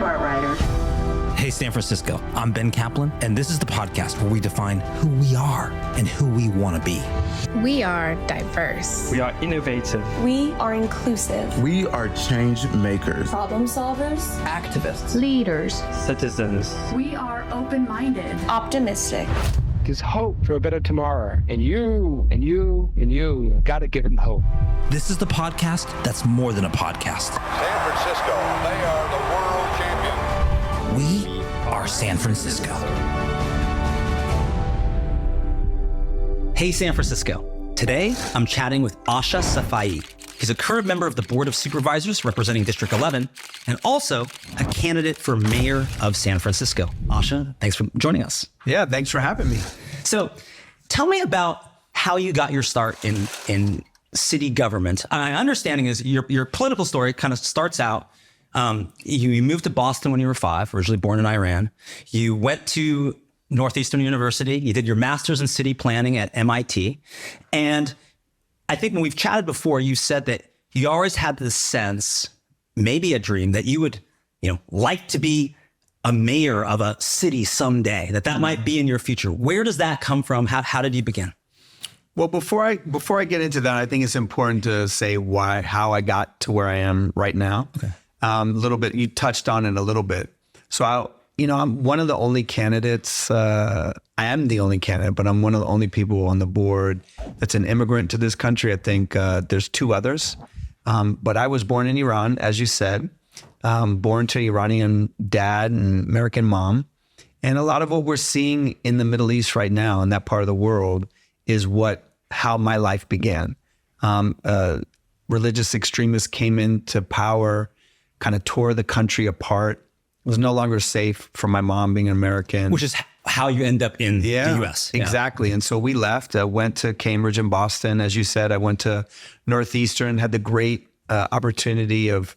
BART riders. Hey, San Francisco, I'm Ben Kaplan, and this is the podcast where we define who we are and who we want to be. We are diverse. We are innovative. We are inclusive. We are change makers. Problem solvers. Activists. Leaders. Citizens. We are open-minded. Optimistic. There's hope for a better tomorrow. And you gotta give them hope. This is the podcast that's more than a podcast. San Francisco, they are the world champion. We are San Francisco. Hey, San Francisco. Today, I'm chatting with Ahsha Safai. He's a current member of the Board of Supervisors representing District 11 and also a candidate for mayor of San Francisco. Ahsha, thanks for joining us. Yeah, thanks for having me. So tell me about how you got your start in city government. My understanding is your political story kind of starts out, you moved to Boston when you were 5, originally born in Iran. You went to Northeastern University. You did your master's in city planning at MIT. And I think when we've chatted before, you said that you always had this sense, maybe a dream, that you would, like to be a mayor of a city someday, that might be in your future. Where does that come from? How did you begin? Well, before I get into that, I think it's important to say how I got to where I am right now. Okay. A little bit, you touched on it a little bit. So I'm one of the only candidates. I am the only candidate, but I'm one of the only people on the board that's an immigrant to this country. I think there's 2 others. But I was born in Iran, as you said, born to Iranian dad and American mom. And a lot of what we're seeing in the Middle East right now, in that part of the world, is how my life began. Religious extremists came into power, kind of tore the country apart. It was no longer safe for my mom being an American. Which is how you end up in the U.S. Yeah. Exactly. And so we left, went to Cambridge and Boston. As you said, I went to Northeastern, had the great opportunity of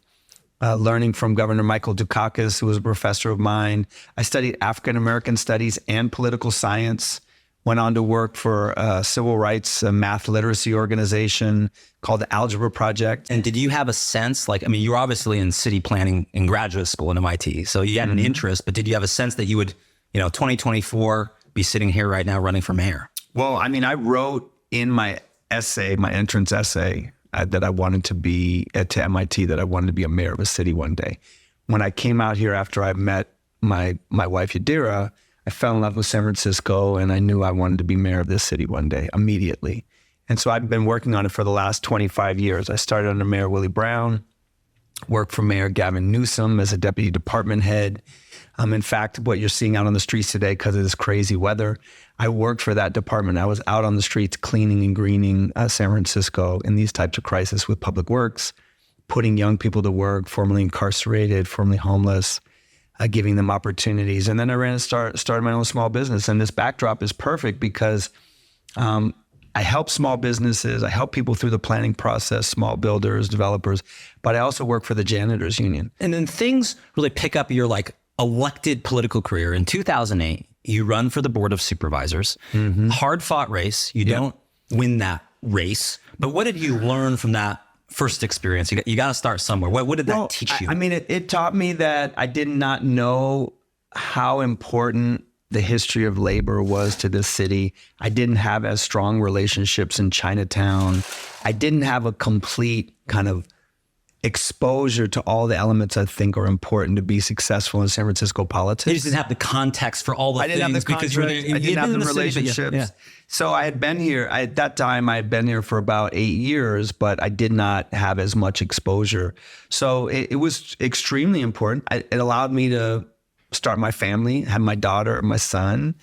learning from Governor Michael Dukakis, who was a professor of mine. I studied African-American studies and political science. Went on to work for a civil rights math literacy organization called the Algebra Project. And did you have a sense, you were obviously in city planning in graduate school at MIT, so you had an interest, but did you have a sense that you would, 2024, be sitting here right now running for mayor? Well, I wrote in my essay, my entrance essay, that I wanted to be to MIT, that I wanted to be a mayor of a city one day. When I came out here after I met my wife, Yadira, I fell in love with San Francisco, and I knew I wanted to be mayor of this city one day, immediately. And so I've been working on it for the last 25 years. I started under Mayor Willie Brown, worked for Mayor Gavin Newsom as a deputy department head. In fact, what you're seeing out on the streets today, because of this crazy weather, I worked for that department. I was out on the streets cleaning and greening San Francisco in these types of crises with public works, putting young people to work, formerly incarcerated, formerly homeless, giving them opportunities. And then I started my own small business. And this backdrop is perfect because I help small businesses. I help people through the planning process, small builders, developers, but I also work for the janitors union. And then things really pick up your elected political career. In 2008, you run for the Board of Supervisors, hard fought race. You don't win that race, but what did you learn from that first experience? You got to start somewhere. What did that teach you? It taught me that I did not know how important the history of labor was to this city. I didn't have as strong relationships in Chinatown. I didn't have a complete kind of exposure to all the elements I think are important to be successful in San Francisco politics. You just didn't have the context for all the things. I didn't have the context. I didn't have the relationships. Yeah. So I had been here, at that time, I had been here for about 8 years, but I did not have as much exposure. So it was extremely important. It allowed me to start my family, have my daughter and my son.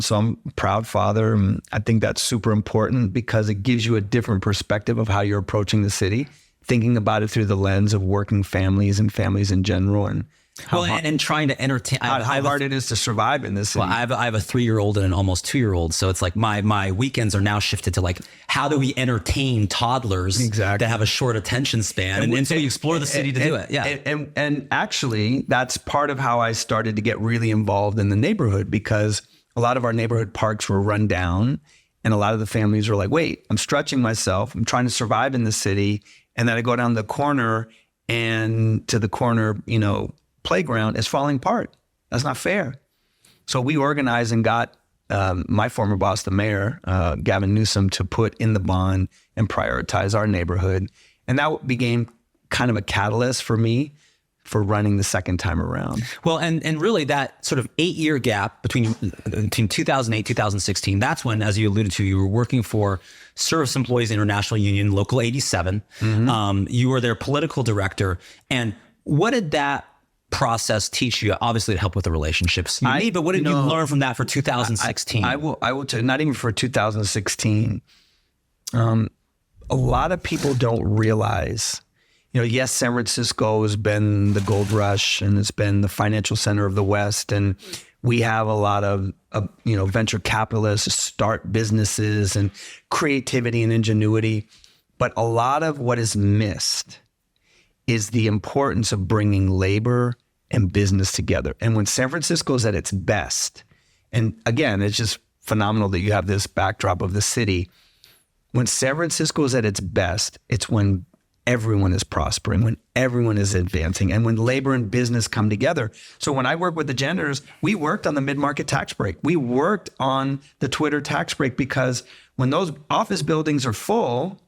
So I'm a proud father. And I think that's super important because it gives you a different perspective of how you're approaching the city, thinking about it through the lens of working families and families in general, and and trying to entertain. How hard it is to survive in this city. Well, I have a 3-year-old and an almost 2-year-old, so it's my weekends are now shifted to how do we entertain toddlers that have a short attention span, and so you explore the city to do it. Yeah, and actually that's part of how I started to get really involved in the neighborhood, because a lot of our neighborhood parks were run down, and a lot of the families were like, "Wait, I'm stretching myself. I'm trying to survive in the city." And then I go down the corner, and to the corner, playground is falling apart. That's not fair. So we organized and got my former boss, the mayor, Gavin Newsom, to put in the bond and prioritize our neighborhood. And that became kind of a catalyst for me for running the second time around. Well, and really that sort of 8-year gap between 2008, 2016, that's when, as you alluded to, you were working for Service Employees International Union, Local 87. You were their political director. And what did that process teach you? Obviously, to help with the relationships you need, but what did you learn from that for 2016? I will tell you, not even for 2016. A lot of people don't realize, yes, San Francisco has been the gold rush and it's been the financial center of the West. And we have a lot of venture capitalists start businesses and creativity and ingenuity. But a lot of what is missed is the importance of bringing labor and business together. And when San Francisco is at its best, and again, it's just phenomenal that you have this backdrop of the city. When San Francisco is at its best, it's when everyone is prospering, when everyone is advancing, and when labor and business come together. So when I work with the janitors, we worked on the mid-market tax break. We worked on the Twitter tax break because when those office buildings are full,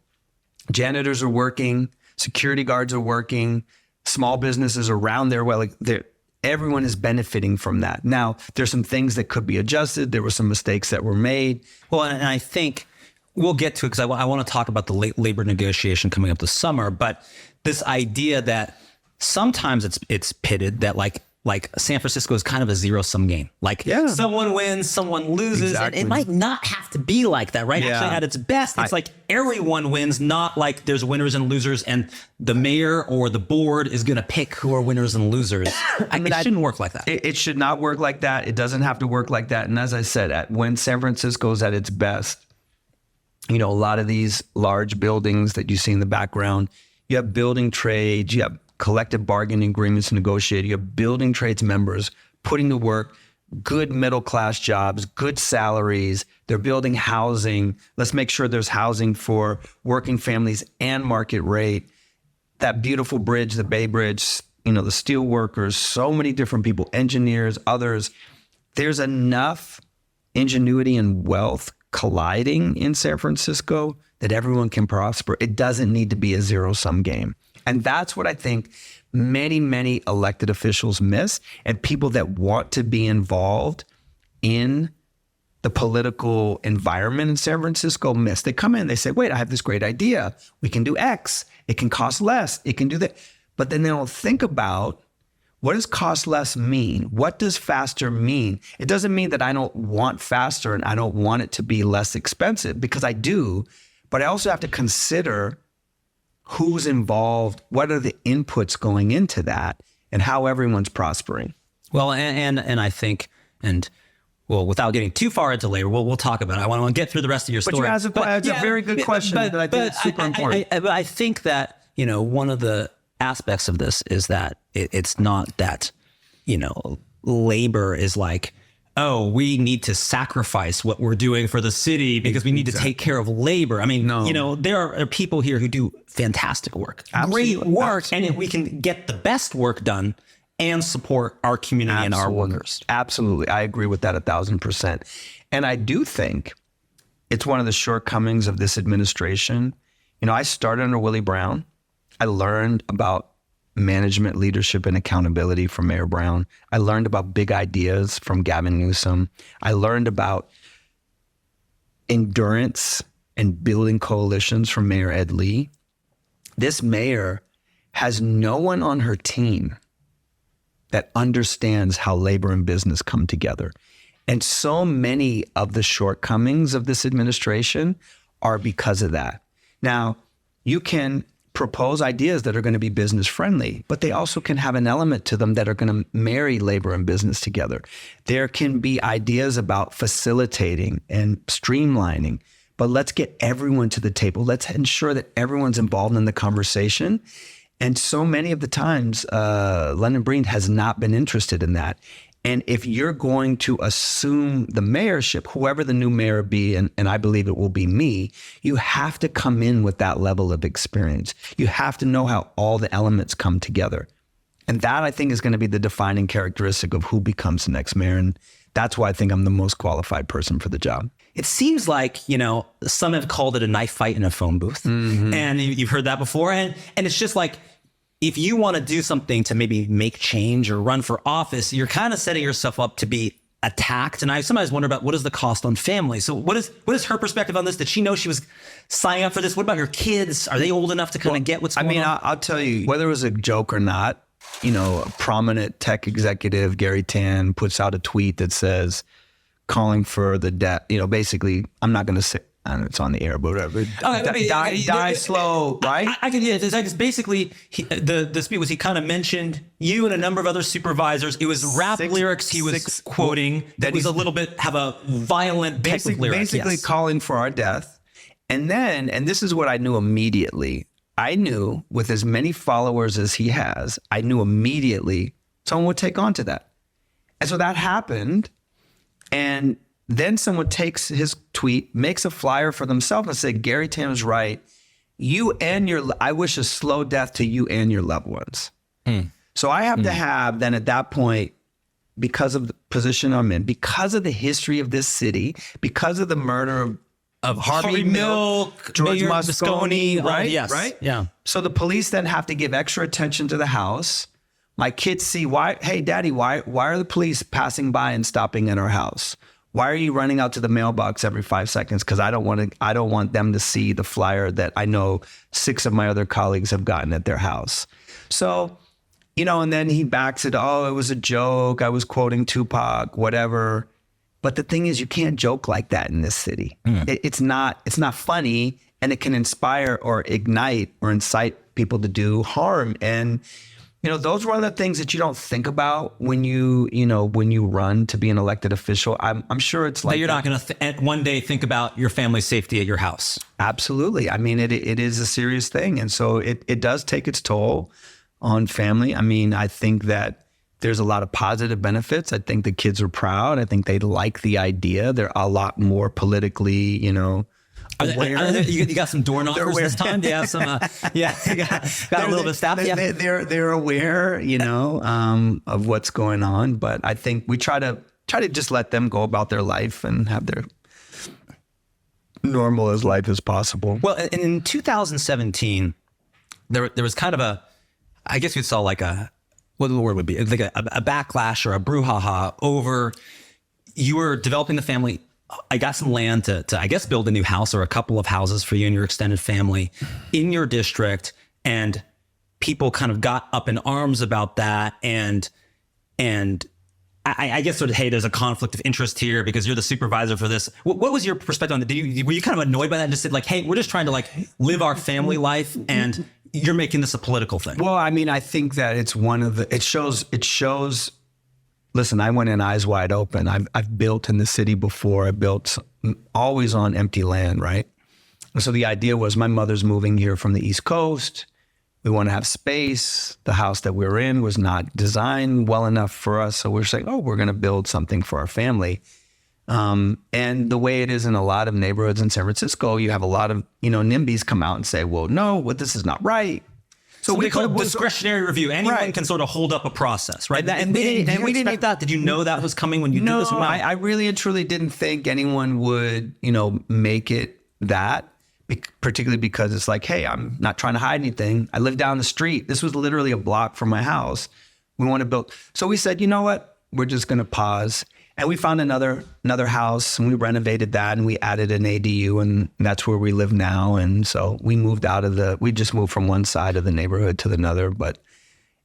janitors are working, security guards are working, small businesses around there, everyone is benefiting from that. Now, there's some things that could be adjusted. There were some mistakes that were made. Well, and I think we'll get to it because I want to talk about the labor negotiation coming up this summer. But this idea that sometimes it's pitted that like San Francisco is kind of a zero-sum game. Someone wins, someone loses. Exactly. And it might not have to be like that, right? Yeah. Actually, at its best, it's like everyone wins, not like there's winners and losers, and the mayor or the board is going to pick who are winners and losers. It shouldn't work like that. It should not work like that. It doesn't have to work like that. And as I said, when San Francisco is at its best, a lot of these large buildings that you see in the background, you have building trades, you have collective bargaining agreements negotiated, you have building trades members putting to work good middle-class jobs, good salaries. They're building housing. Let's make sure there's housing for working families and market rate. That beautiful bridge, the Bay Bridge, the steel workers, so many different people, engineers, others. There's enough ingenuity and wealth colliding in San Francisco that everyone can prosper. It doesn't need to be a zero-sum game. And that's what I think many, many elected officials miss, and people that want to be involved in the political environment in San Francisco miss. They come in, they say, wait, I have this great idea. We can do X. It can cost less. It can do that. But then they don't think about, what does cost less mean? What does faster mean? It doesn't mean that I don't want faster and I don't want it to be less expensive, because I do, but I also have to consider who's involved, what are the inputs going into that, and how everyone's prospering. Well, and I think, without getting too far into labor, we'll talk about it. I want to get through the rest of your story. But you asked a very good question that I think is super important. But I think that, one of the aspects of this is that it's not that, labor is like, oh, we need to sacrifice what we're doing for the city because we need to take care of labor. I mean, there are people here who do fantastic work, great work, and we can get the best work done and support our community and our workers. Absolutely. I agree with that 1,000%. And I do think it's one of the shortcomings of this administration. I started under Willie Brown. I learned about management, leadership, and accountability from Mayor Brown. I learned about big ideas from Gavin Newsom. I learned about endurance and building coalitions from Mayor Ed Lee. This mayor has no one on her team that understands how labor and business come together. And so many of the shortcomings of this administration are because of that. Now, you can propose ideas that are going to be business friendly, but they also can have an element to them that are going to marry labor and business together. There can be ideas about facilitating and streamlining, but let's get everyone to the table. Let's ensure that everyone's involved in the conversation. And so many of the times, London Breed has not been interested in that. And if you're going to assume the mayorship, whoever the new mayor be, and I believe it will be me, you have to come in with that level of experience. You have to know how all the elements come together. And that, I think, is going to be the defining characteristic of who becomes the next mayor. And that's why I think I'm the most qualified person for the job. It seems like, some have called it a knife fight in a phone booth. And you've heard that before. And it's just like, if you want to do something to maybe make change or run for office, you're kind of setting yourself up to be attacked. And I sometimes wonder about what is the cost on family. So what is her perspective on this? Did she know she was signing up for this? What about her kids? Are they old enough to kind of get what's going on? I'll tell you, whether it was a joke or not, a prominent tech executive, Gary Tan, puts out a tweet that says, calling for the death, basically, I'm not going to say, I don't know, it's on the air, but whatever. Die slow, right? I can hear it. It's like, basically, the speech was, he kind of mentioned you and a number of other supervisors. It was rap lyrics he was quoting that was a little bit, have a violent type of lyric. Basically calling for our death. And then, and this is what I knew immediately, I knew with as many followers as he has, I knew immediately someone would take on to that. And so that happened. And then someone takes his tweet, makes a flyer for themselves and said, Gary Tan was right. I wish a slow death to you and your loved ones. So I have to have then at that point, because of the position I'm in, because of the history of this city, because of the murder of Harvey Milk, George Moscone, right? Yes. Right? Yeah. So the police then have to give extra attention to the house. My kids see hey, Daddy, why are the police passing by and stopping at our house? Why are you running out to the mailbox every 5 seconds? Because I don't want them to see the flyer that I know 6 of my other colleagues have gotten at their house. So, and then he backs it. Oh, it was a joke. I was quoting Tupac, whatever. But the thing is, you can't joke like that in this city. It's not funny, and it can inspire or ignite or incite people to do harm. And those are one of the things that you don't think about when you run to be an elected official. I'm sure it's like that you're not going to one day think about your family's safety at your house. Absolutely. I mean, it is a serious thing, and so it does take its toll on family. I mean, I think that there's a lot of positive benefits. I think the kids are proud. I think they like the idea. They're a lot more politically, aware. You got some door knockers this time? Do you have some? You got a little bit of staff. They're aware, of what's going on. But I think we try to just let them go about their life and have their normal as life as possible. Well, in 2017, there was kind of I guess you'd saw like what the word would be, like a backlash or a brouhaha over, you were developing the family. I got some land to I guess, build a new house or a couple of houses for you and your extended family in your district. And people kind of got up in arms about that. And I guess sort of, hey, there's a conflict of interest here because you're the supervisor for this. What was your perspective on that? Were you kind of annoyed by that and just said like, hey, we're just trying to live our family life and you're making this a political thing? Well, I mean, I think that it's it shows, listen, I went in eyes wide open. I've built in the city before. I built always on empty land, right? And so the idea was my mother's moving here from the East Coast. We want to have space. The house that we're in was not designed well enough for us. So we're saying, we're going to build something for our family. And the way it is in a lot of neighborhoods in San Francisco, you have a lot of, NIMBYs come out and say, well, no, this is not right. So we call it discretionary review. Anyone can sort of hold up a process, right? And we didn't expect that. Did you know that was coming when you did this? No, I really and truly didn't think anyone would, make it that, particularly because it's like, hey, I'm not trying to hide anything. I live down the street. This was literally a block from my house. We want to build. So we said, you know what? We're just going to pause. And we found another house and we renovated that and we added an ADU and that's where we live now. And so we just moved from one side of the neighborhood to another, but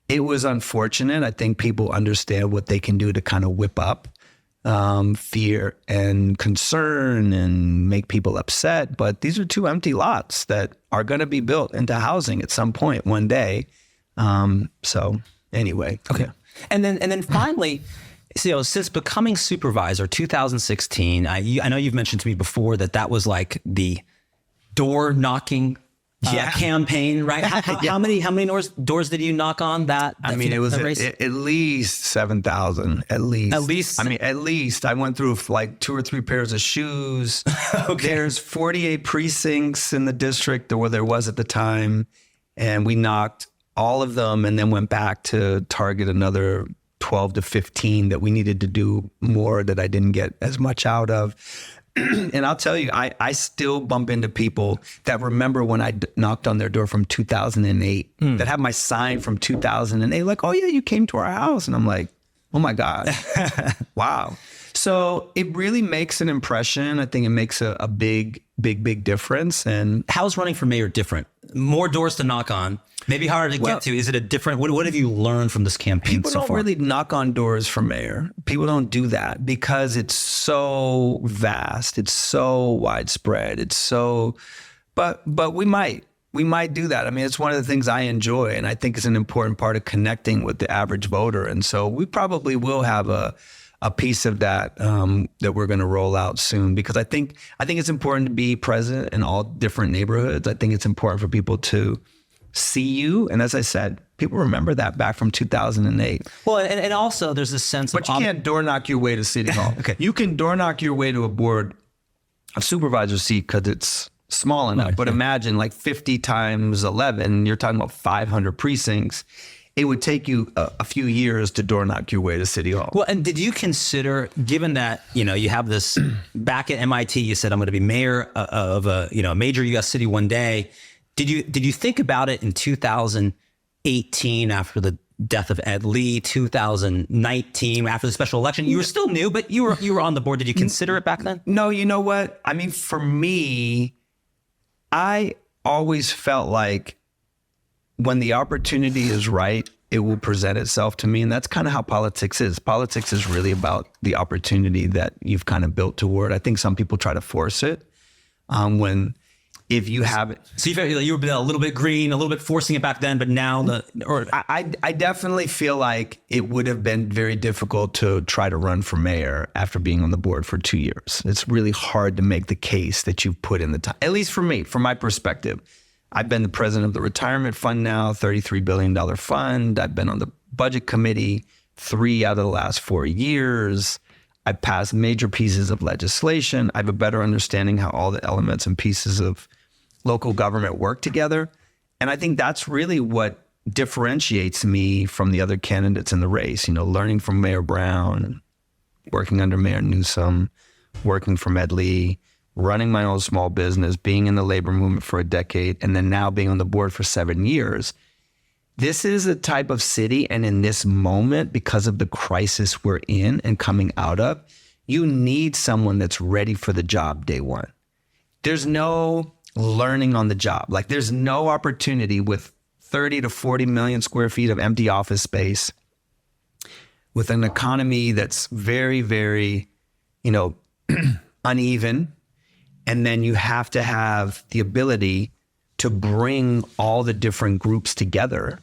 it was unfortunate. I think people understand what they can do to kind of whip up fear and concern and make people upset. But these are 2 empty lots that are going to be built into housing at some point one day. So anyway. Okay. And then finally, since becoming supervisor, 2016, I know you've mentioned to me before that was like the door knocking campaign, right? How many doors did you knock on that? I mean, it was at least 7,000, at least. At least? I mean, at least. I went through like 2 or 3 pairs of shoes. Okay. There's 48 precincts in the district, or there was at the time, and we knocked all of them and then went back to target another 12 to 15 that we needed to do more that I didn't get as much out of. And I'll tell you, I still bump into people that remember when I knocked on their door from 2008, that have my sign from 2008, like, oh yeah, you came to our house. And I'm like, oh my God, wow. So it really makes an impression. I think it makes a big difference. And how's running for mayor different? More doors to knock on, maybe harder to get to. Is it a different, what have you learned from this campaign people so don't far? really knock on doors for mayor. People don't do that because it's so vast. It's so widespread. It's so, but we might do that. I mean, it's one of the things I enjoy, and I think it's an important part of connecting with the average voter. And so we probably will have a piece of that that we're going to roll out soon, because I think it's important to be present in all different neighborhoods. I think it's important for people to see you. And as I said, people remember that back from 2008. Well, and also there's this sense but you can't door knock your way to City Hall. Okay. You can door knock your way to a board of supervisor seat because it's small enough. Right, but imagine like 50 times 11, you're talking about 500 precincts. It would take you a few years to door knock your way to City Hall. Well, and did you consider, given that, you have this back at MIT, you said, I'm going to be mayor of a major U.S. city one day. Did you think about it in 2018 after the death of Ed Lee, 2019 after the special election? You were still new, but you were on the board. Did you consider it back then? No, you know what? I mean, for me, I always felt like when the opportunity is right, it will present itself to me. And that's kind of how politics is. Politics is really about the opportunity that you've kind of built toward. I think some people try to force it if you have it. So you felt like you were a little bit green, a little bit forcing it back then, but now I definitely feel like it would have been very difficult to try to run for mayor after being on the board for 2 years. It's really hard to make the case that you've put in the time, at least for me, from my perspective. I've been the president of the retirement fund now, $33 billion fund. I've been on the budget committee 3 out of the last 4 years. I've passed major pieces of legislation. I have a better understanding how all the elements and pieces of local government work together. And I think that's really what differentiates me from the other candidates in the race. Learning from Mayor Brown, working under Mayor Newsom, working from Ed Lee, running my own small business, being in the labor movement for a decade, and then now being on the board for 7 years. This is a type of city, and in this moment, because of the crisis we're in and coming out of, you need someone that's ready for the job day one. There's no learning on the job. Like, there's no opportunity with 30 to 40 million square feet of empty office space, with an economy that's very, very, uneven. And then you have to have the ability to bring all the different groups together.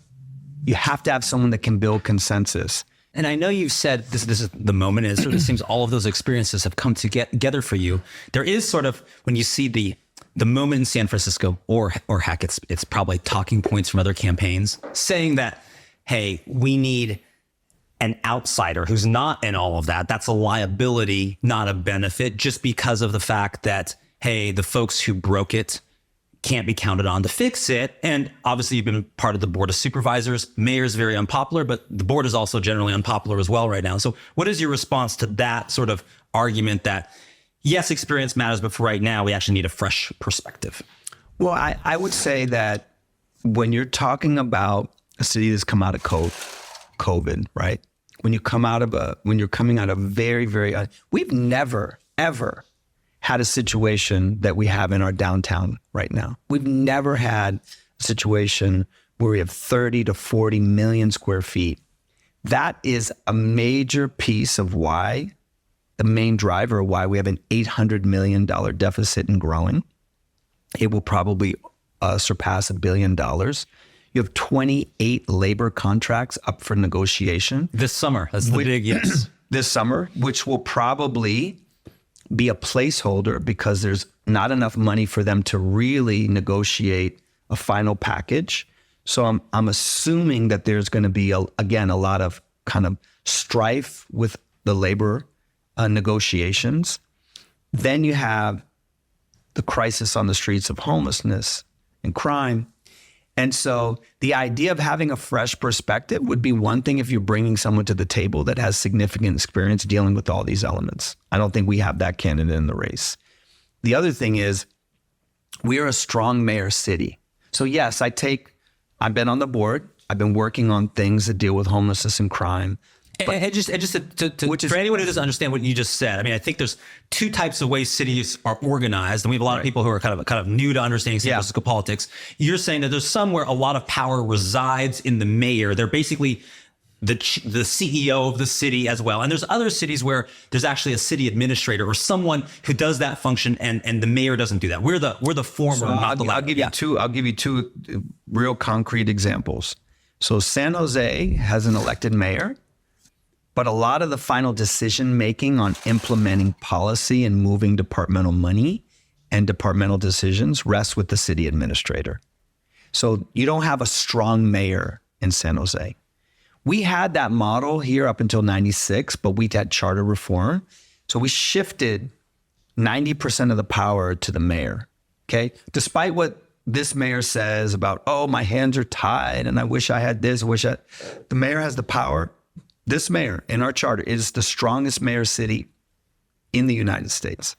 You have to have someone that can build consensus. And I know you've said this is the moment is, it seems all of those experiences have come together for you. There is sort of, when you see the moment in San Francisco, or heck, it's probably talking points from other campaigns saying that, hey, we need an outsider who's not in all of that. That's a liability, not a benefit, just because of the fact that, hey, the folks who broke it can't be counted on to fix it. And obviously you've been part of the board of supervisors. Mayor's very unpopular, but the board is also generally unpopular as well right now. So what is your response to that sort of argument that, yes, experience matters, but for right now, we actually need a fresh perspective? Well, I would say that when you're talking about a city that's come out of COVID, right? When you're coming out of very, very, we've never, ever had a situation that we have in our downtown right now. We've never had a situation where we have 30 to 40 million square feet. That is a major piece of why, the main driver of why we have an $800 million deficit and growing. It will probably surpass $1 billion. You have 28 labor contracts up for negotiation. This summer, that's the big yes. This summer, which will probably be a placeholder because there's not enough money for them to really negotiate a final package. So I'm assuming that there's going to be, again, a lot of kind of strife with the labor negotiations. Then you have the crisis on the streets of homelessness and crime. And so the idea of having a fresh perspective would be one thing if you're bringing someone to the table that has significant experience dealing with all these elements. I don't think we have that candidate in the race. The other thing is we are a strong mayor city. So yes, I've been on the board. I've been working on things that deal with homelessness and crime. And just for anyone who doesn't understand what you just said, I mean, I think there's two types of ways cities are organized, and we have a lot of people who are kind of new to understanding statistical politics. You're saying that there's some where a lot of power resides in the mayor. They're basically the CEO of the city as well. And there's other cities where there's actually a city administrator or someone who does that function, and the mayor doesn't do that. We're the former, so not the latter. I'll give you two real concrete examples. So San Jose has an elected mayor, but a lot of the final decision making on implementing policy and moving departmental money and departmental decisions rests with the city administrator. So you don't have a strong mayor in San Jose. We had that model here up until 96, but we had charter reform. So we shifted 90% of the power to the mayor, okay? Despite what this mayor says about, oh, my hands are tied and I wish I had this, the mayor has the power. This mayor in our charter is the strongest mayor city in the United States,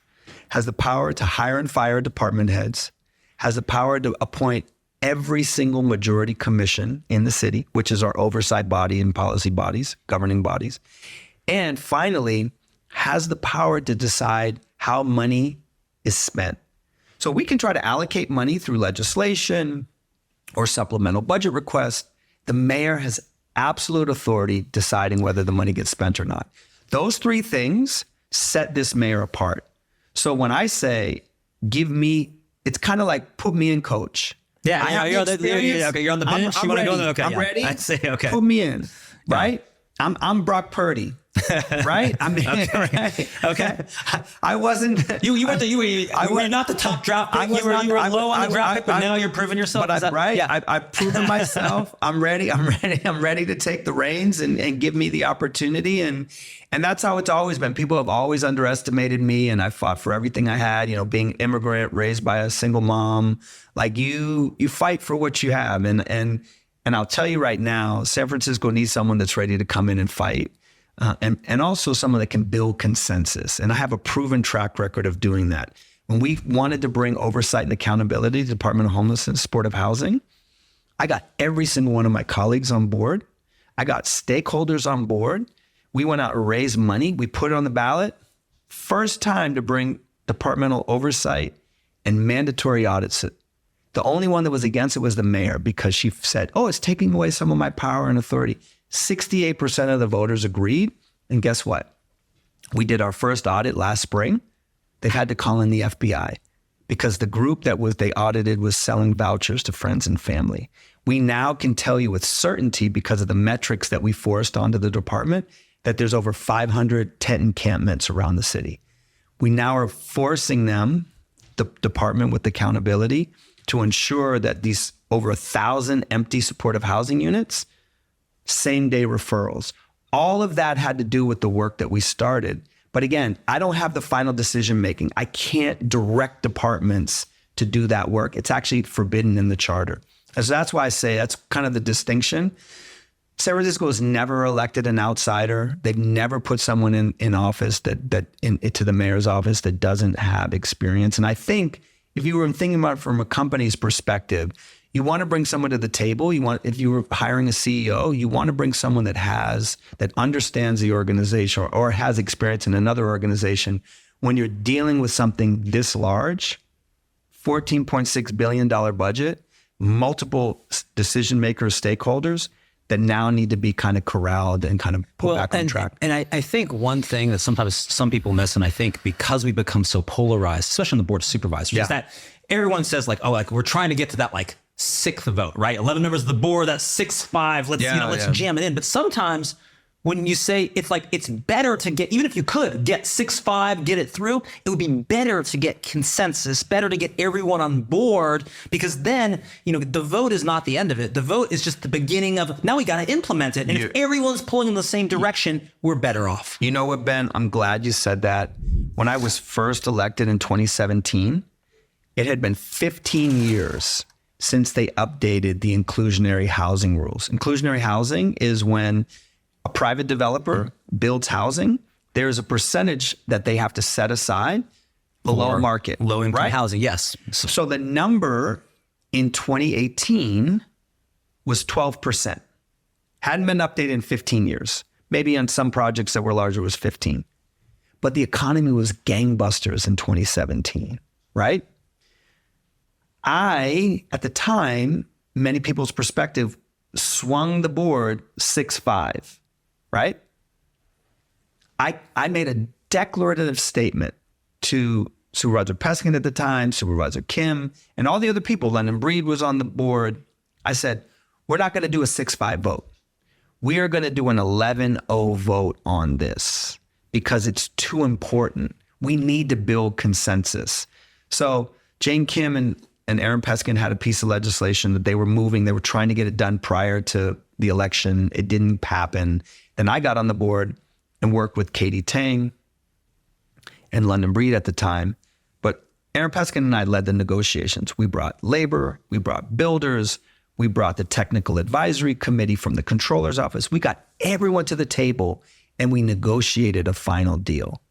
has the power to hire and fire department heads, has the power to appoint every single majority commission in the city, which is our oversight body and policy bodies, governing bodies, and finally has the power to decide how money is spent. So we can try to allocate money through legislation or supplemental budget requests. The mayor has absolute authority deciding whether the money gets spent or not. Those three things set this mayor apart. So when I say, it's kind of like put me in coach. Yeah, you're on the bench. I'm you want to ready. go? Okay, I'm ready. I'd say okay. Put me in, right? I'm Brock Purdy, right? I mean, okay. I wasn't. You were not the top draft pick. You were low on the draft pick, but now you're proving yourself. But I've proven myself. I'm ready. I'm ready to take the reins and give me the opportunity. And that's how it's always been. People have always underestimated me, and I fought for everything I had. You know, being immigrant, raised by a single mom, like you fight for what you have. And I'll tell you right now, San Francisco needs someone that's ready to come in and fight. And also someone that can build consensus. And I have a proven track record of doing that. When we wanted to bring oversight and accountability to the Department of Homelessness and Supportive Housing, I got every single one of my colleagues on board. I got stakeholders on board. We went out and raised money. We put it on the ballot. First time to bring departmental oversight and mandatory audits. The only one that was against it was the mayor, because she said, oh, it's taking away some of my power and authority. 68% of the voters agreed. And guess what? We did our first audit last spring. They've had to call in the FBI because the group that they audited was selling vouchers to friends and family. We now can tell you with certainty, because of the metrics that we forced onto the department, that there's over 500 tent encampments around the city. We now are forcing them, the department with accountability, to ensure that these over 1,000 empty supportive housing units, same day referrals. All of that had to do with the work that we started. But again, I don't have the final decision making. I can't direct departments to do that work. It's actually forbidden in the charter. And so that's why I say that's kind of the distinction. San Francisco has never elected an outsider. They've never put someone in office to the mayor's office that doesn't have experience. And I think if you were thinking about it from a company's perspective, you want to bring someone to the table. If you were hiring a CEO, you want to bring someone that understands the organization or has experience in another organization. When you're dealing with something this large, $14.6 billion budget, multiple decision makers, stakeholders that now need to be kind of corralled and kind of put back on track. And I think one thing that sometimes some people miss, and I think because we become so polarized, especially on the board of supervisors, is that everyone says we're trying to get to that sixth vote, right? 11 members of the board, that's 6-5. Let's jam it in. But sometimes when you say it's better to get, even if you could get 6-5, get it through, it would be better to get consensus, better to get everyone on board, because then, the vote is not the end of it. The vote is just the beginning of, now we got to implement it. And if everyone's pulling in the same direction, we're better off. You know what, Ben? I'm glad you said that. When I was first elected in 2017, it had been 15 years since they updated the inclusionary housing rules. Inclusionary housing is when a private developer builds housing, there's a percentage that they have to set aside below market. Low income right? housing, yes. So the number in 2018 was 12%. Hadn't been updated in 15 years. Maybe on some projects that were larger, it was 15. But the economy was gangbusters in 2017, right? At the time, many people's perspective, swung the board 6-5, right? I made a declarative statement to Supervisor Peskin at the time, Supervisor Kim, and all the other people. London Breed was on the board. I said, we're not going to do a 6-5 vote. We are going to do an 11-0 vote on this because it's too important. We need to build consensus. So Jane Kim and Aaron Peskin had a piece of legislation that they were moving. They were trying to get it done prior to the election. It didn't happen. Then I got on the board and worked with Katie Tang and London Breed at the time. But Aaron Peskin and I led the negotiations. We brought labor, we brought builders, we brought the technical advisory committee from the controller's office. We got everyone to the table and we negotiated a final deal.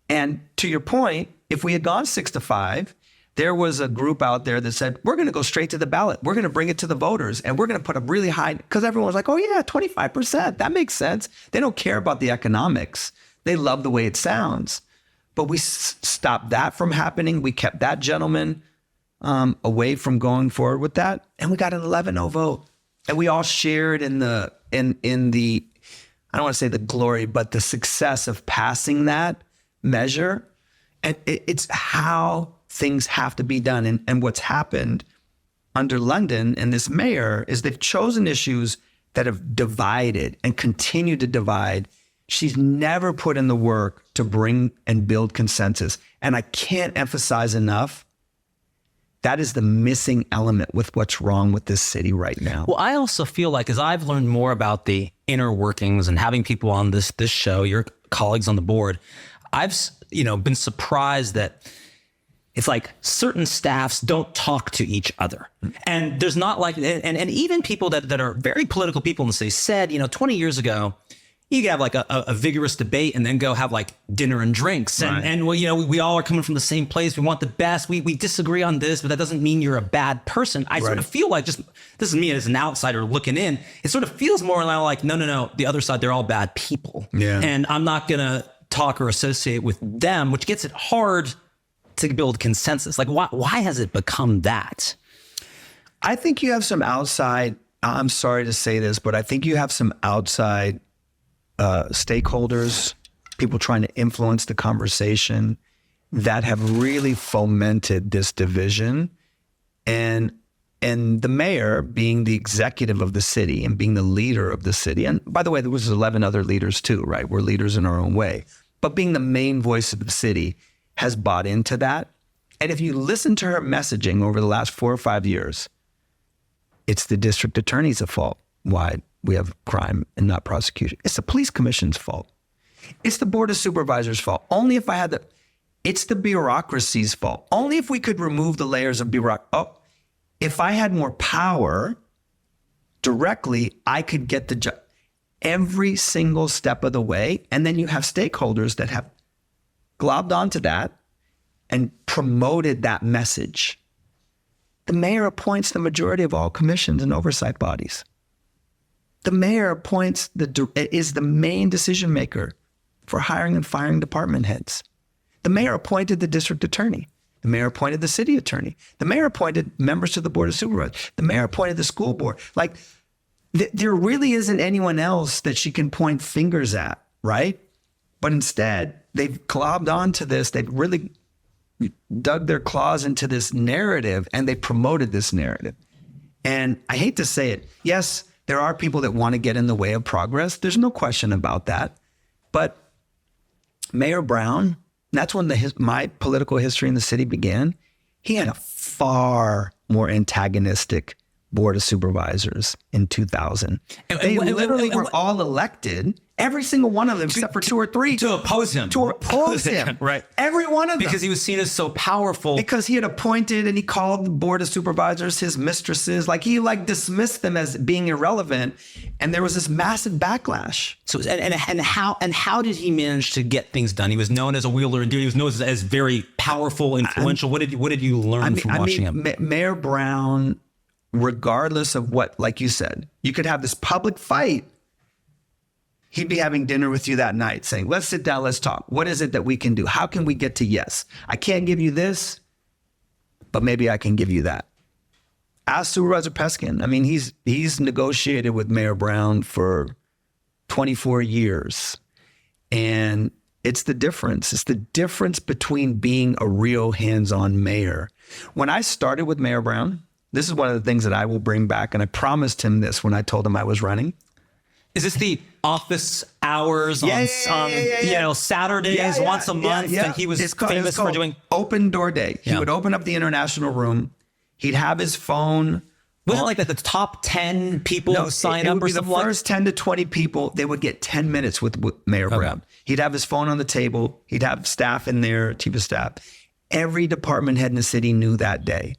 And to your point, if we had gone 6-5, there was a group out there that said, we're going to go straight to the ballot. We're going to bring it to the voters and we're going to put a really high, because everyone was like, oh yeah, 25%. That makes sense. They don't care about the economics. They love the way it sounds. But we stopped that from happening. We kept that gentleman away from going forward with that. And we got an 11-0 vote. And we all shared in the, I don't want to say the glory, but the success of passing that measure. And it's how things have to be done. And what's happened under London and this mayor is they've chosen issues that have divided and continue to divide. She's never put in the work to bring and build consensus. And I can't emphasize enough, that is the missing element with what's wrong with this city right now. Well, I also feel like as I've learned more about the inner workings and having people on this show, your colleagues on the board, I've been surprised that it's like certain staffs don't talk to each other. And there's not like, and even people that are very political people in the city said, 20 years ago, you could have like a vigorous debate and then go have like dinner and drinks. And, right. and we all are coming from the same place. We want the best. We disagree on this, but that doesn't mean you're a bad person. I sort of feel like this is me as an outsider looking in. It sort of feels more like, no, the other side, they're all bad people. Yeah. And I'm not going to talk or associate with them, which gets it hard to build consensus. Like, why has it become that? I think you have some outside, I'm sorry to say this, but I think you have some outside stakeholders, people trying to influence the conversation that have really fomented this division. And the mayor being the executive of the city and being the leader of the city. And by the way, there was 11 other leaders too, right? We're leaders in our own way. But being the main voice of the city has bought into that. And if you listen to her messaging over the last 4 or 5 years, it's the district attorney's fault why we have crime and not prosecution. It's the police commission's fault. It's the board of supervisors' fault. Only if I had it's the bureaucracy's fault. Only if we could remove the layers of bureaucracy. Oh, if I had more power directly, I could get the job every single step of the way. And then you have stakeholders that have globbed onto that and promoted that message. The mayor appoints the majority of all commissions and oversight bodies. The mayor is the main decision maker for hiring and firing department heads. The mayor appointed the district attorney. The mayor appointed the city attorney. The mayor appointed members to the board of supervisors. The mayor appointed the school board. Like, there really isn't anyone else that she can point fingers at, right? But instead, they've globbed onto this. They've really dug their claws into this narrative, and they promoted this narrative. And I hate to say it. Yes, there are people that want to get in the way of progress. There's no question about that. But Mayor Brown, that's when my political history in the city began. He had a far more antagonistic board of supervisors in 2000. They literally were all elected Every single one of them, except for two or three. To oppose him. To oppose him. Right. Every one of them. Because he was seen as so powerful. Because he had appointed and he called the board of supervisors his mistresses. Like he dismissed them as being irrelevant. And there was this massive backlash. So and how did he manage to get things done? He was known as a wheeler and dealer. He was known as very powerful, influential. What did you learn from watching him? Mayor Brown, regardless of what, like you said, you could have this public fight. He'd be having dinner with you that night saying, let's sit down, let's talk. What is it that we can do? How can we get to yes? I can't give you this, but maybe I can give you that. Ask Supervisor Peskin. I mean, he's negotiated with Mayor Brown for 24 years. And it's the difference. It's the difference between being a real hands-on mayor. When I started with Mayor Brown, this is one of the things that I will bring back. And I promised him this when I told him I was running. Is this the office hours on Saturdays once a month that he was famous for doing? Open door day. He would open up the international room. He'd have his phone. Wasn't it like that the top 10 people who sign up or something? The first 10 to 20 people, they would get 10 minutes with Mayor Brown. He'd have his phone on the table. He'd have staff in there, chief of staff. Every department head in the city knew that day.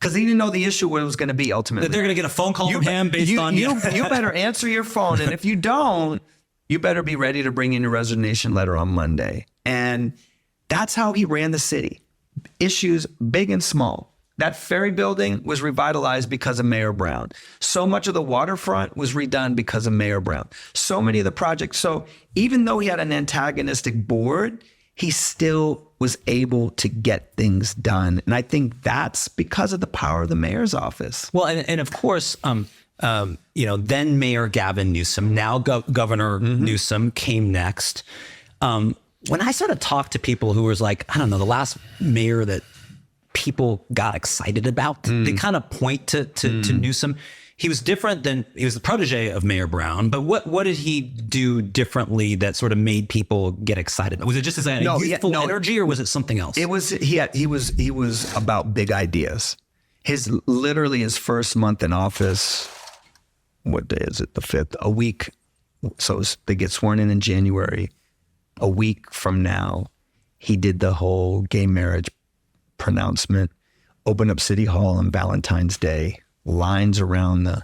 Because he didn't know the issue what it was going to be ultimately. That they're going to get a phone call from him based on you. You better answer your phone. And if you don't, you better be ready to bring in your resignation letter on Monday. And that's how he ran the city. Issues big and small. That ferry building was revitalized because of Mayor Brown. So much of the waterfront was redone because of Mayor Brown. So many of the projects. So even though he had an antagonistic board, he still was able to get things done. And I think that's because of the power of the mayor's office. Well, and of course, then Mayor Gavin Newsom, now Governor Newsom came next. When I sort of talked to people who was like, I don't know, the last mayor that people got excited about, they kind of point to Newsom. He was different he was the protege of Mayor Brown, but what did he do differently that sort of made people get excited? Was it just his youthful energy, or was it something else? It was he was about big ideas. Literally his first month in office, what day is it? The 5th, a week. So they get sworn in January. A week from now, he did the whole gay marriage pronouncement, opened up City Hall on Valentine's Day. Lines around the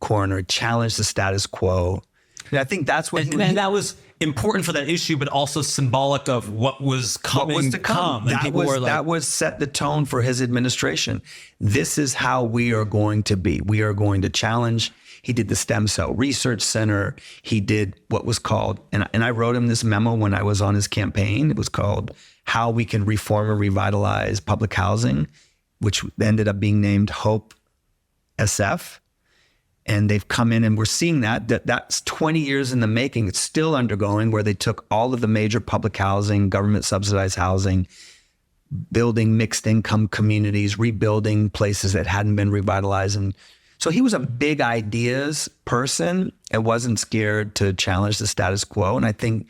corner, challenge the status quo. And I think that's what and that was important for that issue, but also symbolic of what was coming. What was to come. That was set the tone for his administration. This is how we are going to be. We are going to challenge. He did the Stem Cell Research Center. He did what was called, and I wrote him this memo when I was on his campaign. It was called How We Can Reform and Revitalize Public Housing, which ended up being named Hope SF, and they've come in and we're seeing that's 20 years in the making. It's still undergoing, where they took all of the major public housing, government subsidized housing, building mixed income communities, rebuilding places that hadn't been revitalized. And so he was a big ideas person and wasn't scared to challenge the status quo. And I think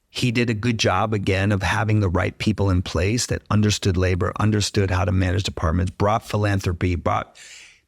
he did a good job again of having the right people in place that understood labor, understood how to manage departments, brought philanthropy,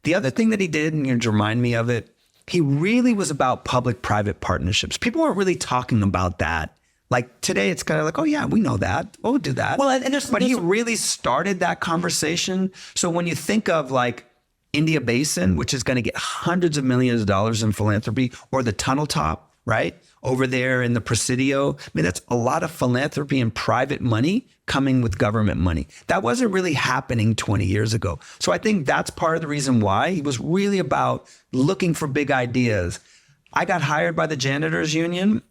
the other thing that he did, and you remind me of it, he really was about public-private partnerships. People weren't really talking about that. Like today, it's kind of like, oh yeah, we know that. We'll do that. Well, but he really started that conversation. So when you think of like India Basin, which is going to get hundreds of millions of dollars in philanthropy, or the Tunnel Top, right? Over there in the Presidio. I mean, that's a lot of philanthropy and private money coming with government money. That wasn't really happening 20 years ago. So I think that's part of the reason why he was really about looking for big ideas. I got hired by the janitors union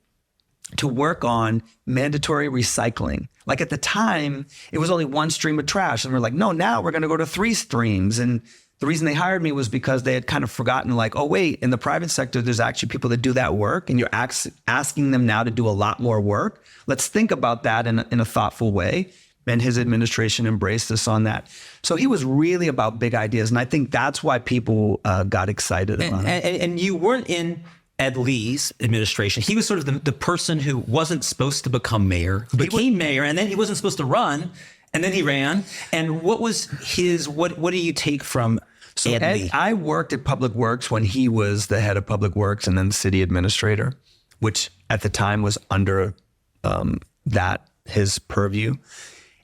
to work on mandatory recycling. Like at the time, it was only one stream of trash. And we're like, no, now we're going to go to 3 streams. And the reason they hired me was because they had kind of forgotten, like, oh, wait, in the private sector, there's actually people that do that work, and you're asking them now to do a lot more work. Let's think about that in a thoughtful way. And his administration embraced us on that. So he was really about big ideas. And I think that's why people got excited about it. And you weren't in Ed Lee's administration. He was sort of the person who wasn't supposed to become mayor, who became mayor, and then he wasn't supposed to run. And then he ran. And what was what do you take from Ed Lee? I worked at Public Works when he was the head of Public Works and then the city administrator. which at the time was under his purview.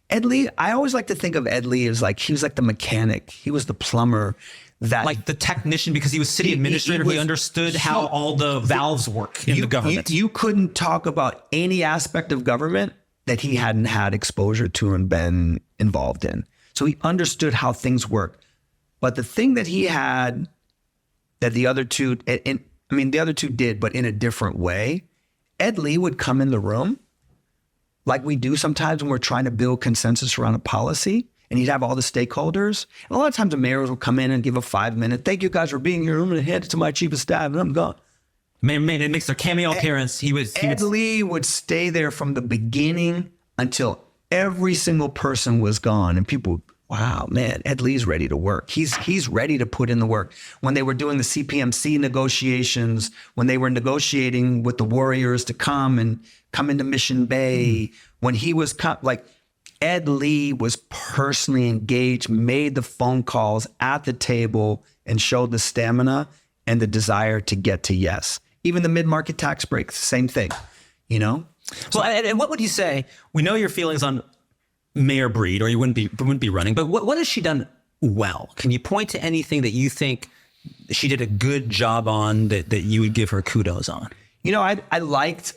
Ed Lee, I always like to think of Ed Lee as like, he was like the mechanic. He was the plumber. That like the technician, because he was city administrator, he understood how all the valves work in the government. You couldn't talk about any aspect of government that he hadn't had exposure to and been involved in. So he understood how things work. But the thing that he had that the other two, the other two did, but in a different way, Ed Lee would come in the room like we do sometimes when we're trying to build consensus around a policy, and he'd have all the stakeholders. And a lot of times the mayors will come in and give a 5-minute, thank you guys for being here. I'm going to hand it to my chief of staff and I'm gone. Man, it makes their cameo appearance. Ed Lee would stay there from the beginning until every single person was gone. And people, wow, man, Ed Lee's ready to work. He's ready to put in the work. When they were doing the CPMC negotiations, when they were negotiating with the Warriors to come into Mission Bay, when he was Ed Lee was personally engaged, made the phone calls at the table, and showed the stamina and the desire to get to yes. Even the mid-market tax break, same thing, you know? Well, and what would you say? We know your feelings on Mayor Breed, or you wouldn't be running, but what has she done well? Can you point to anything that you think she did a good job on that you would give her kudos on? You know, I like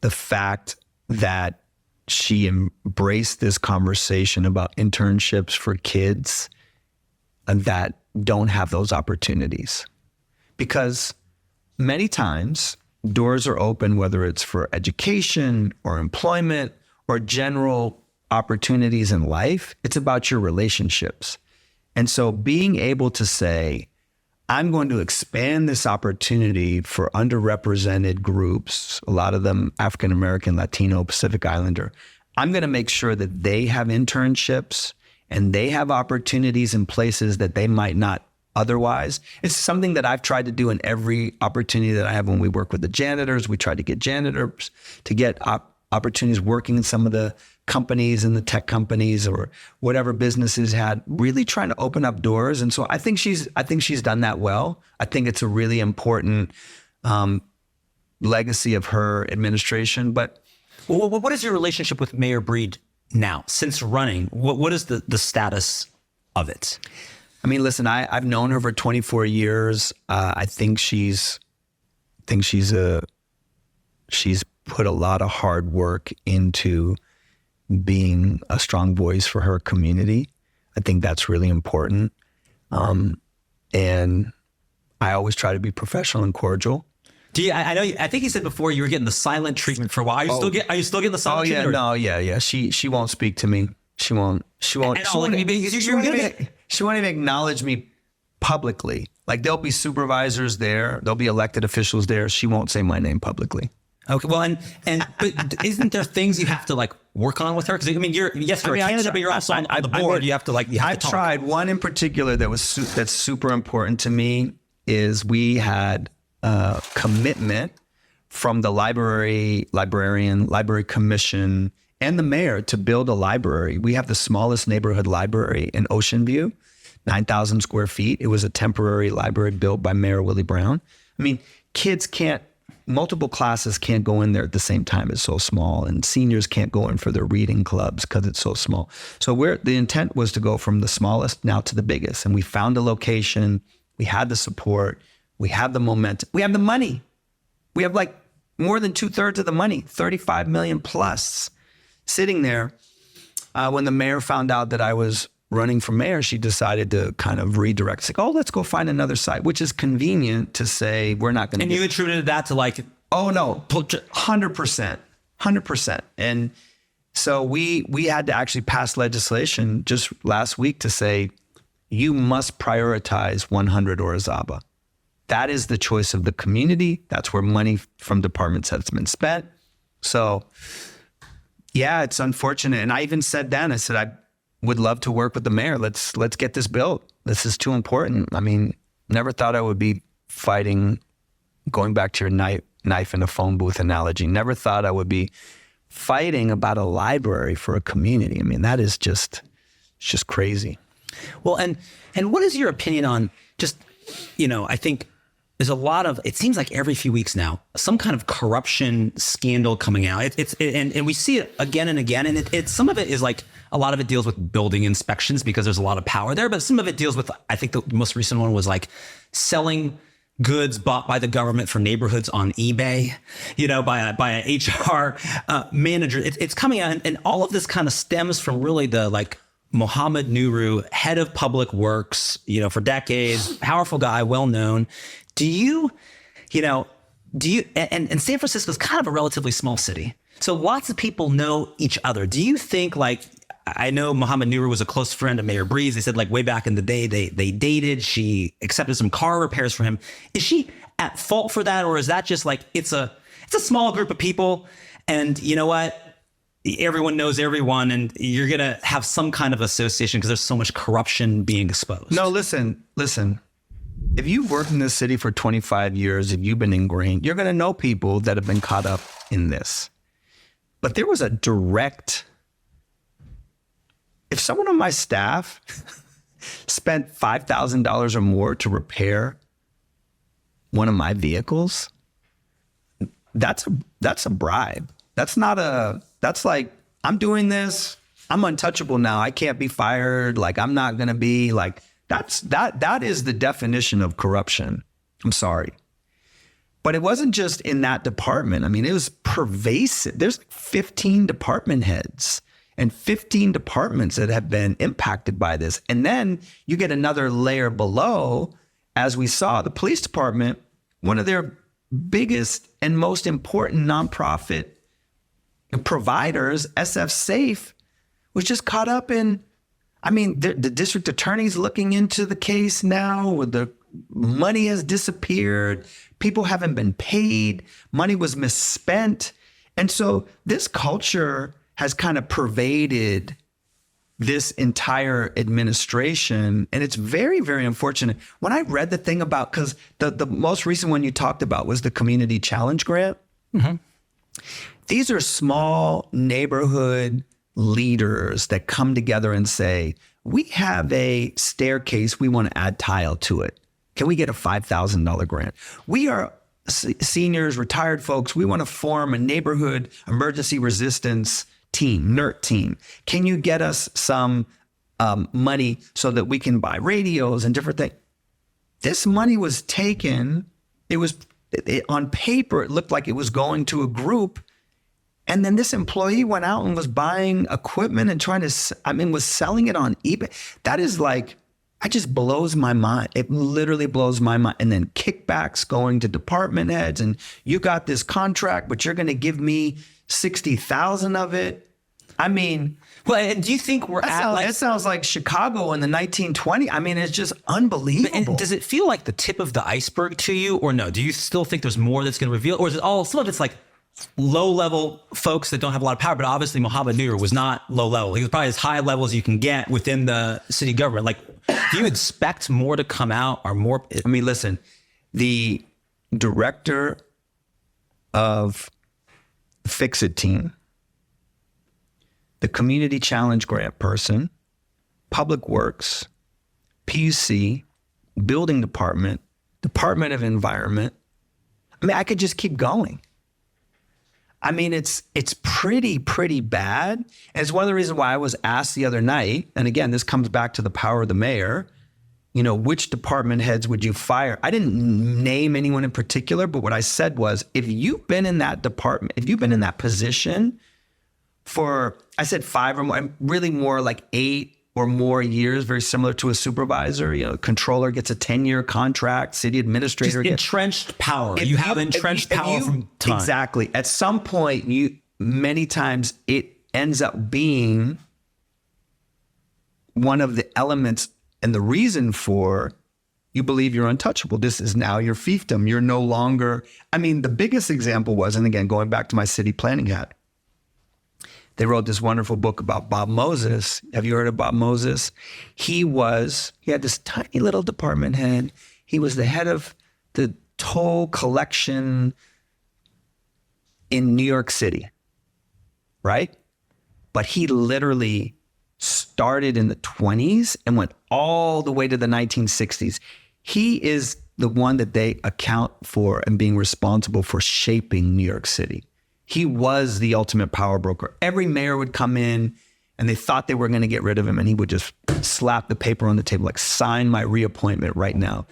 the fact that she embraced this conversation about internships for kids that don't have those opportunities. Because many times doors are open, whether it's for education or employment or general opportunities in life, it's about your relationships. And so being able to say, I'm going to expand this opportunity for underrepresented groups, a lot of them African-American, Latino, Pacific Islander. I'm going to make sure that they have internships and they have opportunities in places that they might not otherwise. It's something that I've tried to do in every opportunity that I have. When we work with the janitors, we try to get janitors to get opportunities working in some of the companies and the tech companies or whatever businesses had, really trying to open up doors. And so I think she's done that well. I think it's a really important legacy of her administration. But what is your relationship with Mayor Breed now, since running? What is the status of it? I mean, listen, I've known her for 24 years. I think she's put a lot of hard work into being a strong voice for her community. I think that's really important. And I always try to be professional and cordial. I think you said before you were getting the silent treatment for a while. Are you still getting the silent treatment? Yeah. She won't speak to me. She won't even acknowledge me publicly. Like, there'll be supervisors there, there'll be elected officials there. She won't say my name publicly. Okay, well, but isn't there things you have to work on with her? Because I mean, you're a candidate, but you're also on the board. I've tried. One in particular that's super important to me is we had a commitment from the library commission and the mayor to build a library. We have the smallest neighborhood library in Ocean View, 9,000 square feet. It was a temporary library built by Mayor Willie Brown. I mean, multiple classes can't go in there at the same time. It's so small, and seniors can't go in for their reading clubs because it's so small. So the intent was to go from the smallest now to the biggest. And we found a location. We had the support. We have the momentum. We have the money. We have more than 2/3 of the money, 35 million plus sitting there. When the mayor found out that I was running for mayor, she decided to kind of redirect. It's let's go find another site, which is convenient to say we're not going to. And you attributed that to oh no, 100%. And so we had to actually pass legislation just last week to say you must prioritize 100 Orizaba. That is the choice of the community. That's where money from departments has been spent. So yeah, it's unfortunate. And I even said then, I said, I would love to work with the mayor. Let's get this built. This is too important. I mean, never thought I would be fighting, going back to your knife in a phone booth analogy, never thought I would be fighting about a library for a community. I mean, that is it's just crazy. Well, and what is your opinion on just, I think there's a lot of, it seems like every few weeks now, some kind of corruption scandal coming out. And we see it again and again. And it's some of it is like, a lot of it deals with building inspections because there's a lot of power there. But some of it deals with, I think the most recent one was like selling goods bought by the government for neighborhoods on eBay, by a HR manager. It's coming out, and all of this kind of stems from really the like Mohammed Nuru, head of public works, for decades, powerful guy, well known. And San Francisco is kind of a relatively small city, so lots of people know each other. Do you think, like, I know Mohammed Nuru was a close friend of Mayor Breeze. They said like way back in the day, they dated. She accepted some car repairs for him. Is she at fault for that? Or is that just like, it's a small group of people, and you know what? Everyone knows everyone, and you're going to have some kind of association because there's so much corruption being exposed. No, listen. If you've worked in this city for 25 years, if you've been ingrained, you're going to know people that have been caught up in this. But there was a direct... If someone on my staff spent $5,000 or more to repair one of my vehicles, that's a bribe. That's like, I'm doing this, I'm untouchable now, I can't be fired, like I'm not gonna be like, that is the definition of corruption. I'm sorry. But it wasn't just in that department. I mean, it was pervasive. There's like 15 department heads and 15 departments that have been impacted by this. And then you get another layer below, as we saw, the police department, one of their biggest and most important nonprofit providers, SF Safe, was just caught up in, the district attorney's looking into the case now, where the money has disappeared, people haven't been paid, money was misspent. And so this culture has kind of pervaded this entire administration. And it's very, very unfortunate. When I read the thing about, because the most recent one you talked about was the Community Challenge Grant. Mm-hmm. These are small neighborhood leaders that come together and say, we have a staircase, we want to add tile to it. Can we get a $5,000 grant? We are seniors, retired folks, we want to form a neighborhood emergency resistance team, NERT team. Can you get us some money so that we can buy radios and different things? This money was taken. On paper, it looked like it was going to a group. And then this employee went out and was buying equipment and was selling it on eBay. That is like, it just blows my mind. It literally blows my mind. And then kickbacks going to department heads, and you got this contract, but you're going to give me 60,000 of it. Well, and do you think it sounds like Chicago in the 1920s? It's just unbelievable. And does it feel like the tip of the iceberg to you, or no? Do you still think there's more that's going to reveal, or is it some of it's like low level folks that don't have a lot of power? But obviously Mohammed Nuru was not low level. He was probably as high level as you can get within the city government. Like, do you expect more to come out, or more? Listen, the director of Fix-It team, the Community Challenge Grant person, Public Works, PUC, Building Department, Department of Environment. I could just keep going. It's pretty bad. And it's one of the reasons why I was asked the other night, and again, this comes back to the power of the mayor, which department heads would you fire? I didn't name anyone in particular, but what I said was, if you've been in that department, if you've been in that position for, I said 5 or more, really more like 8 or more years, very similar to a supervisor, controller gets a 10-year contract, city administrator gets entrenched power. You have entrenched power from time. Exactly. At some point, many times it ends up being one of the elements and the reason for you believe you're untouchable. This is now your fiefdom. You're no longer, the biggest example was, and again, going back to my city planning hat, they wrote this wonderful book about Bob Moses. Have you heard of Bob Moses? He had this tiny little department head. He was the head of the toll collection in New York City, right? But he literally started in the 20s and went all the way to the 1960s. He is the one that they account for and being responsible for shaping New York City. He was the ultimate power broker. Every mayor would come in and they thought they were going to get rid of him, and he would just slap the paper on the table, like, sign my reappointment right now.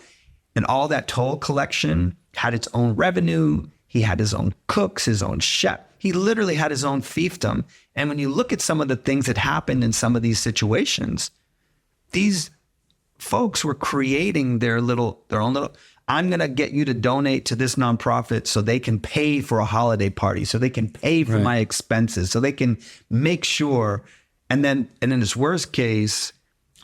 And all that toll collection had its own revenue. He had his own cooks, his own chef. He literally had his own fiefdom. And when you look at some of the things that happened in some of these situations, these folks were creating their own little, I'm going to get you to donate to this nonprofit so they can pay for a holiday party, so they can pay for my expenses, so they can make sure. And then in this worst case,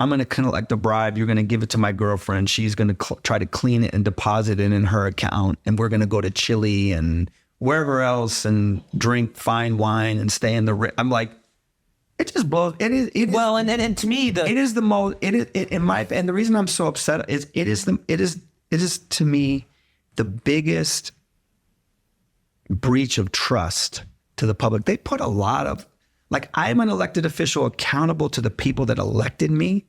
I'm going to collect a bribe. You're going to give it to my girlfriend. She's going to try to clean it and deposit it in her account. And we're going to go to Chile and wherever else and drink fine wine and stay in the. I'm like, it just blows. It is. And to me, it is the most. And the reason I'm so upset is it is to me the biggest breach of trust to the public. They put a lot of, like, I'm an elected official accountable to the people that elected me.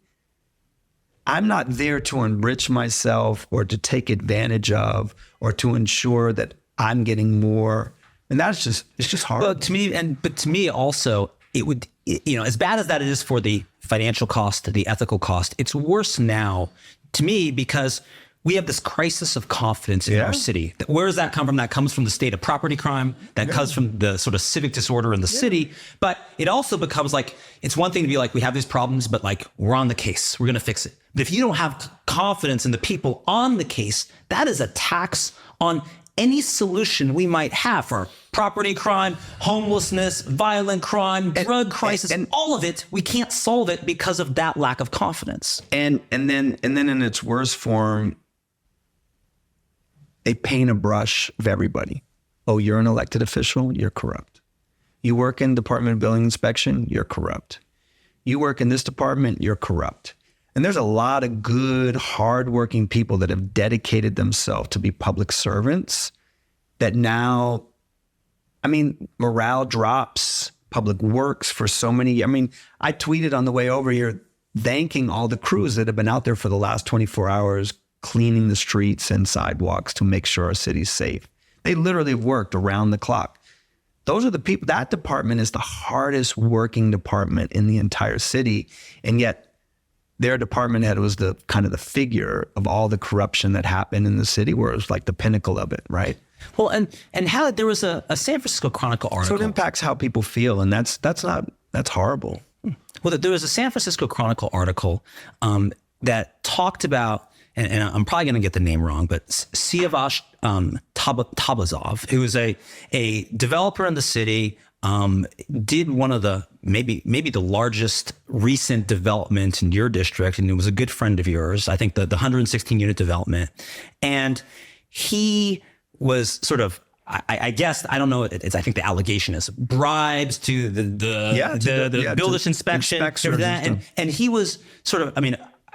I'm not there to enrich myself or to take advantage of or to ensure that I'm getting more. And it's just hard. Well, but to me also, it would, as bad as that is for the financial cost, the ethical cost, it's worse now to me because we have this crisis of confidence in our city. Where does that come from? That comes from the state of property crime. That comes from the sort of civic disorder in the city. But it also becomes like, it's one thing to be like, we have these problems, but like, we're on the case. We're going to fix it. But if you don't have confidence in the people on the case, that is a tax on any solution we might have for property crime, homelessness, violent crime, drug crisis, and all of it. We can't solve it because of that lack of confidence. And then in its worst form, they paint a brush of everybody. Oh, you're an elected official, you're corrupt. You work in Department of Building Inspection, you're corrupt. You work in this department, you're corrupt. And there's a lot of good, hardworking people that have dedicated themselves to be public servants that now, morale drops, public works for so many. I tweeted on the way over here, thanking all the crews that have been out there for the last 24 hours, cleaning the streets and sidewalks to make sure our city's safe. They literally worked around the clock. Those are the people. That department is the hardest working department in the entire city. And yet their department head was the kind of the figure of all the corruption that happened in the city, where it was like the pinnacle of it, right? Well, and how there was a San Francisco Chronicle article. So it impacts how people feel. And that's horrible. Well, there was a San Francisco Chronicle article that talked about, and I'm probably going to get the name wrong, but Siavash Tabazov, who is a developer in the city, did one of the maybe the largest recent development in your district, and it was a good friend of yours. I think the 116 unit development, and he was sort of, I guess, I don't know. I think the allegation is bribes to the builders inspection, and he was sort of,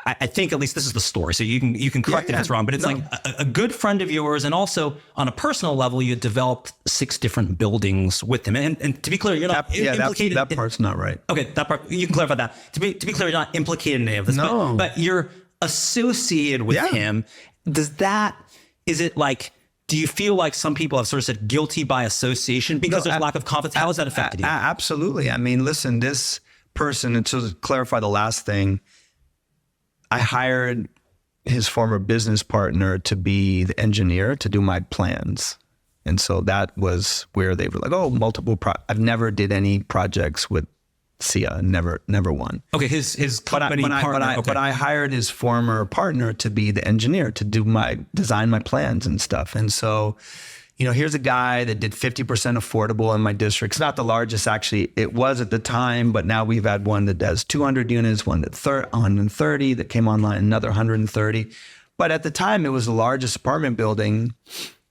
I think at least this is the story. So you can correct it if it's wrong, but it's like a good friend of yours. And also on a personal level, you had developed 6 different buildings with him. And to be clear, you're not implicated. That part's not right. Okay. That part, you can clarify that. To be clear, you're not implicated in any of this, no. but you're associated with him. Is it like, do you feel like some people have sort of said guilty by association because there's lack of confidence? How has that affected you? Absolutely. Listen, this person, and to clarify the last thing, I hired his former business partner to be the engineer to do my plans. And so that was where they were like, oh, I've never did any projects with Sia, never one. Okay, his company partner. But I hired his former partner to be the engineer to design my plans and stuff. And so, here's a guy that did 50% affordable in my district. It's not the largest, actually. It was at the time, but now we've had one that does 200 units, one that 130 that came online, another 130. But at the time, it was the largest apartment building.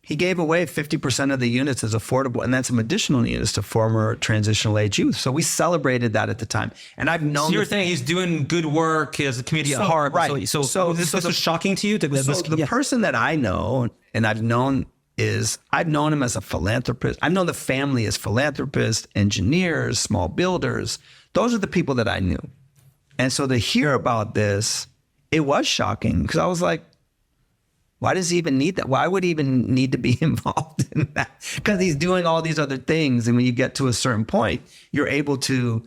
He gave away 50% of the units as affordable, and then some additional units to former transitional age youth. So we celebrated that at the time. And I've known— So you're saying he's doing good work, he has a community at heart. Right. So this was shocking to you? The person that I know, and I've known him as a philanthropist. I've known the family as philanthropists, engineers, small builders. Those are the people that I knew. And so to hear about this, it was shocking because I was like, Why does he even need that? Why would he even need to be involved in that? Because he's doing all these other things. And when you get to a certain point, you're able to,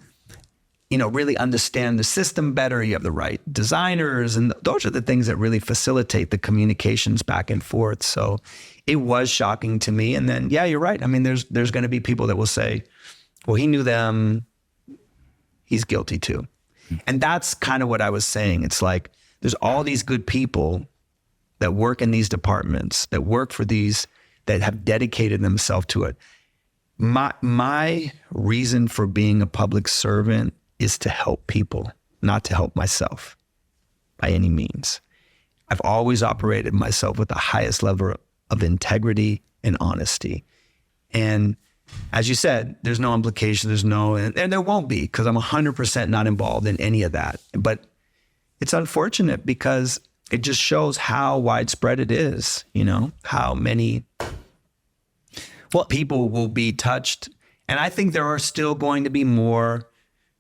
really understand the system better. You have the right designers. And those are the things that really facilitate the communications back and forth. So it was shocking to me. And then, yeah, you're right. I mean, there's going to be people that will say, well, he knew them. He's guilty too. And that's kind of what I was saying. It's like, there's all these good people that work in these departments, that work for these, that have dedicated themselves to it. My reason for being a public servant is to help people, not to help myself by any means. I've always operated myself with the highest level of integrity and honesty. And as you said, there's no implication, and there won't be, because I'm 100% not involved in any of that. But it's unfortunate because it just shows how widespread it is, how many people will be touched. And I think there are still going to be more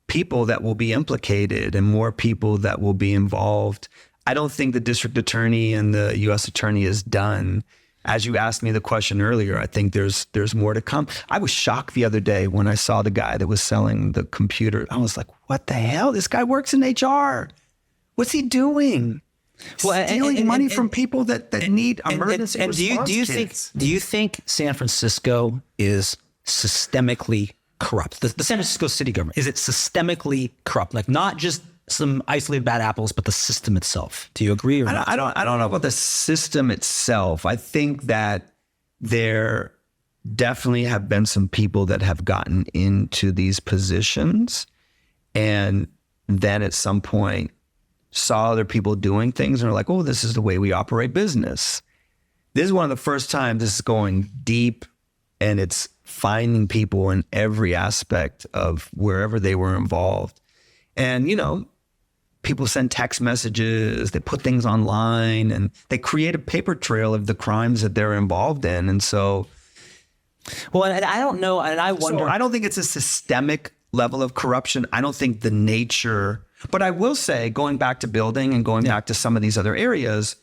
people that will be implicated and more people that will be involved. I don't think the district attorney and the U.S. attorney is done. As you asked me the question earlier, I think there's more to come. I was shocked the other day when I saw the guy that was selling the computer. I was like, what the hell? This guy works in HR. What's he doing? Stealing money from people that need emergency response kits. Do you think San Francisco is systemically corrupt? The San Francisco city government, is it systemically corrupt? Like not just some isolated bad apples, but the system itself. Do you agree or not? I don't know about the system itself. I think that there definitely have been some people that have gotten into these positions and then at some point saw other people doing things and are like, oh, this is the way we operate business. This is one of the first times this is going deep, and it's finding people in every aspect of wherever they were involved. And, people send text messages, they put things online, and they create a paper trail of the crimes that they're involved in. And so, well, and I don't know, and I wonder. So I don't think it's a systemic level of corruption. I don't think the nature, but I will say, going back to building and going back to some of these other areas,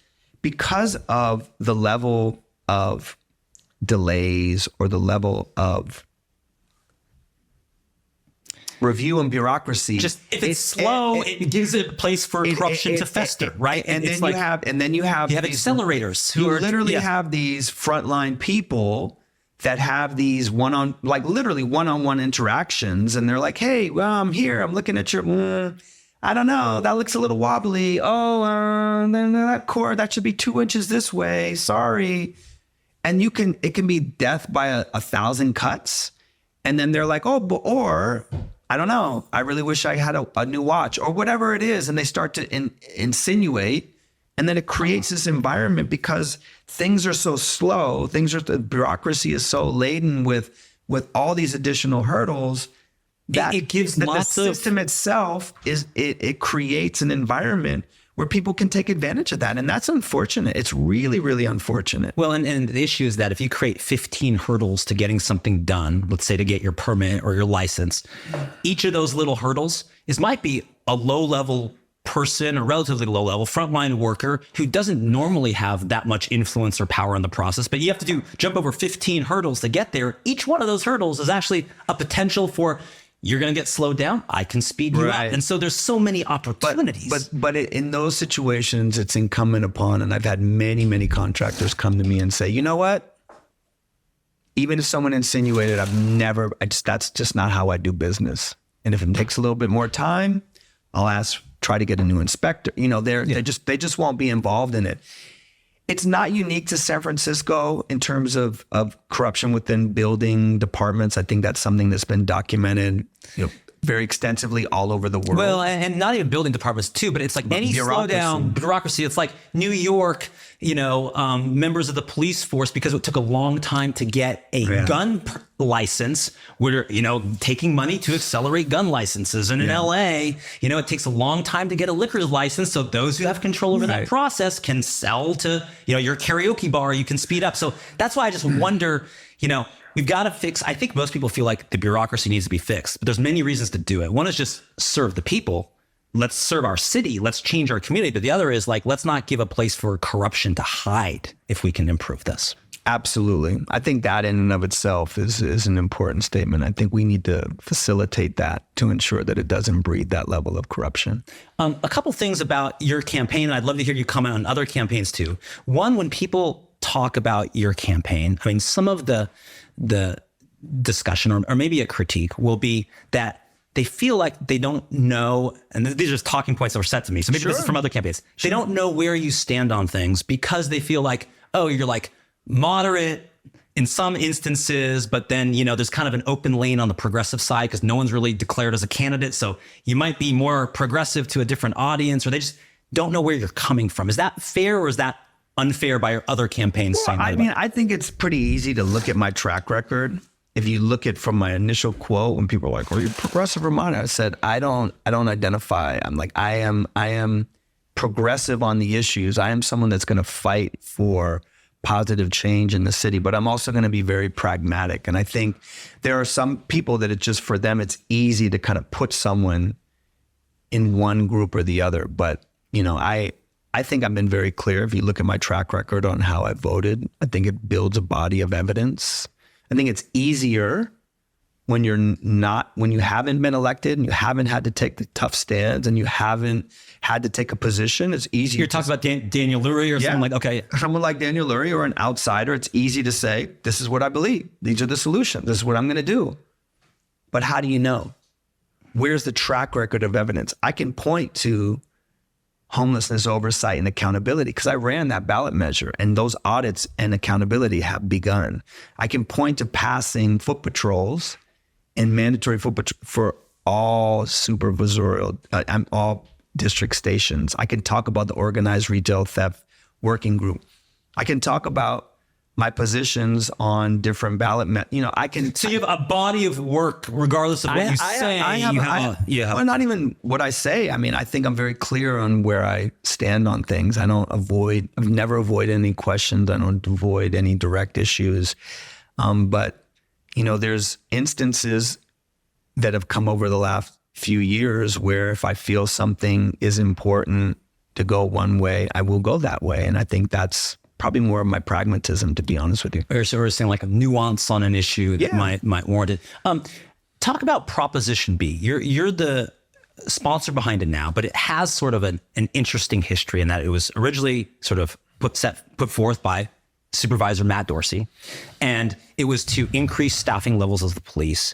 because of the level of delays or the level of review and bureaucracy. Just if it's slow, it gives a place for corruption to fester, right? And then you have accelerators who you literally have these frontline people that have these literally one-on-one interactions, and they're like, hey, well, I'm here, I'm looking at your, I don't know, that looks a little wobbly. Oh, then that cord, that should be 2 inches this way. Sorry. And it can be death by a 1,000 cuts. And then they're like, or I don't know, I really wish I had a new watch or whatever it is. And they start to insinuate. And then it creates this environment because things are so slow. The bureaucracy is so laden with all these additional hurdles that it gives that lots the system itself it creates an environment where people can take advantage of that. And that's unfortunate. It's really, really unfortunate. Well, and the issue is that if you create 15 hurdles to getting something done, let's say to get your permit or your license, each of those little hurdles might be a low-level person, a relatively low-level frontline worker who doesn't normally have that much influence or power in the process, but you have to jump over 15 hurdles to get there. Each one of those hurdles is actually a potential for you're going to get slowed down. I can speed you up. And so there's so many opportunities. But in those situations, it's incumbent upon, and I've had many, many contractors come to me and say, you know what? Even if someone insinuated, that's just not how I do business. And if it takes a little bit more time, I'll try to get a new inspector. They just won't be involved in it. It's not unique to San Francisco in terms of corruption within building departments. I think that's something that's been documented, very extensively all over the world. Well, and not even building departments too, but it's like any slowdown bureaucracy. It's like New York, members of the police force, because it took a long time to get a gun license, where, taking money to accelerate gun licenses. And in LA, it takes a long time to get a liquor license. So those who have control over that process can sell to, your karaoke bar, you can speed up. So that's why I just wonder, we've got to fix. I think most people feel like the bureaucracy needs to be fixed, but there's many reasons to do it. One is just serve the people. let's serve our city, let's change our community. But the other is like, let's not give a place for corruption to hide if we can improve this. Absolutely. I think that in and of itself is an important statement. I think we need to facilitate that to ensure that it doesn't breed that level of corruption. A couple things about your campaign, and I'd love to hear you comment on other campaigns too. One, when people talk about your campaign, I mean, some of the discussion or maybe a critique will be that they feel like they don't know, and these are just talking points that were set to me. So maybe this is from other campaigns. They don't know where you stand on things because they feel like, oh, you're like moderate in some instances, but then, you know, there's kind of an open lane on the progressive side because no one's really declared as a candidate. So you might be more progressive to a different audience, or they just don't know where you're coming from. Is that fair, or is that unfair by your other campaigns? Well, I mean, I think it's pretty easy to look at my track record. If you look at from my initial quote, when people are like, "Are you progressive or moderate?" I said, I don't identify. I'm like, I am progressive on the issues. I am someone that's going to fight for positive change in the city, but I'm also going to be very pragmatic. And I think there are some people that for them, it's easy to kind of put someone in one group or the other. But, you know, I think I've been very clear. If you look at my track record on how I voted, I think it builds a body of evidence. I think it's easier when when you haven't been elected and you haven't had to take the tough stands and you haven't had to take a position. It's easier. You're talking about Daniel Lurie or someone like, okay. Someone like Daniel Lurie or an outsider, it's easy to say, this is what I believe. These are the solutions. This is what I'm going to do. But how do you know? Where's the track record of evidence? I can point to homelessness oversight and accountability because I ran that ballot measure and those audits and accountability have begun. I can point to passing foot patrols and mandatory foot patrol for all supervisorial, all district stations. I can talk about the organized retail theft working group. I can talk about my positions on different ballot, I can. So you have a body of work, regardless of what you say. Well, not even what I say. I mean, I think I'm very clear on where I stand on things. I've never avoided any questions. I don't avoid any direct issues. But, you know, there's instances that have come over the last few years where if I feel something is important to go one way, I will go that way. And I think that's probably more of my pragmatism, to be honest with you. Or so we're saying like a nuance on an issue that might warrant it. Talk about Proposition B. You're the sponsor behind it now, but it has sort of an interesting history in that it was originally sort of put forth by Supervisor Matt Dorsey, and it was to increase staffing levels of the police.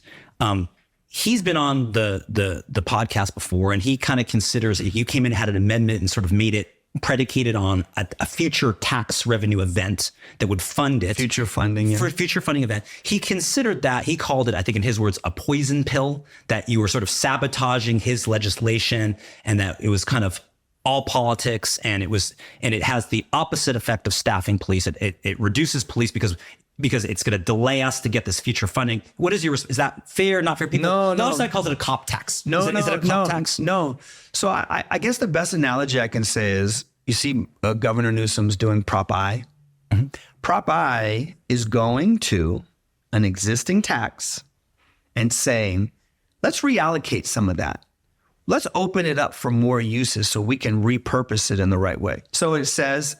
He's been on the podcast before, and he kind of considers if you came in and had an amendment and sort of made it predicated on a future tax revenue event that would fund it. Future funding, yeah. For a future funding event. He considered that, he called it, I think in his words, a poison pill, that you were sort of sabotaging his legislation and that it was kind of all politics and it has the opposite effect of staffing police. It reduces police because it's going to delay us to get this future funding. What is is that fair, not fair? People, no. Notice I called it a cop tax. Is it a cop tax? No. So I guess the best analogy I can say is, you see Governor Newsom's doing Prop I. Mm-hmm. Prop I is going to an existing tax and saying, let's reallocate some of that. Let's open it up for more uses so we can repurpose it in the right way. So it says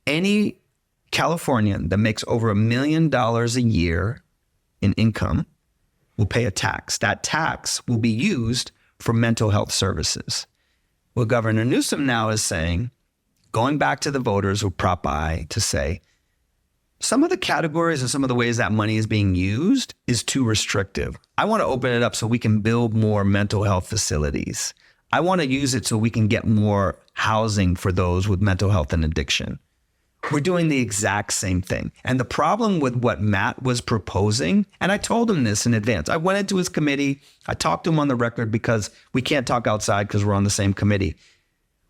any Californian that makes over $1 million a year in income will pay a tax. That tax will be used for mental health services. Well, Governor Newsom now is saying, going back to the voters with Prop I to say, some of the categories and some of the ways that money is being used is too restrictive. I want to open it up so we can build more mental health facilities. I want to use it so we can get more housing for those with mental health and addiction. We're doing the exact same thing. And the problem with what Matt was proposing, and I told him this in advance, I went into his committee, I talked to him on the record because we can't talk outside because we're on the same committee.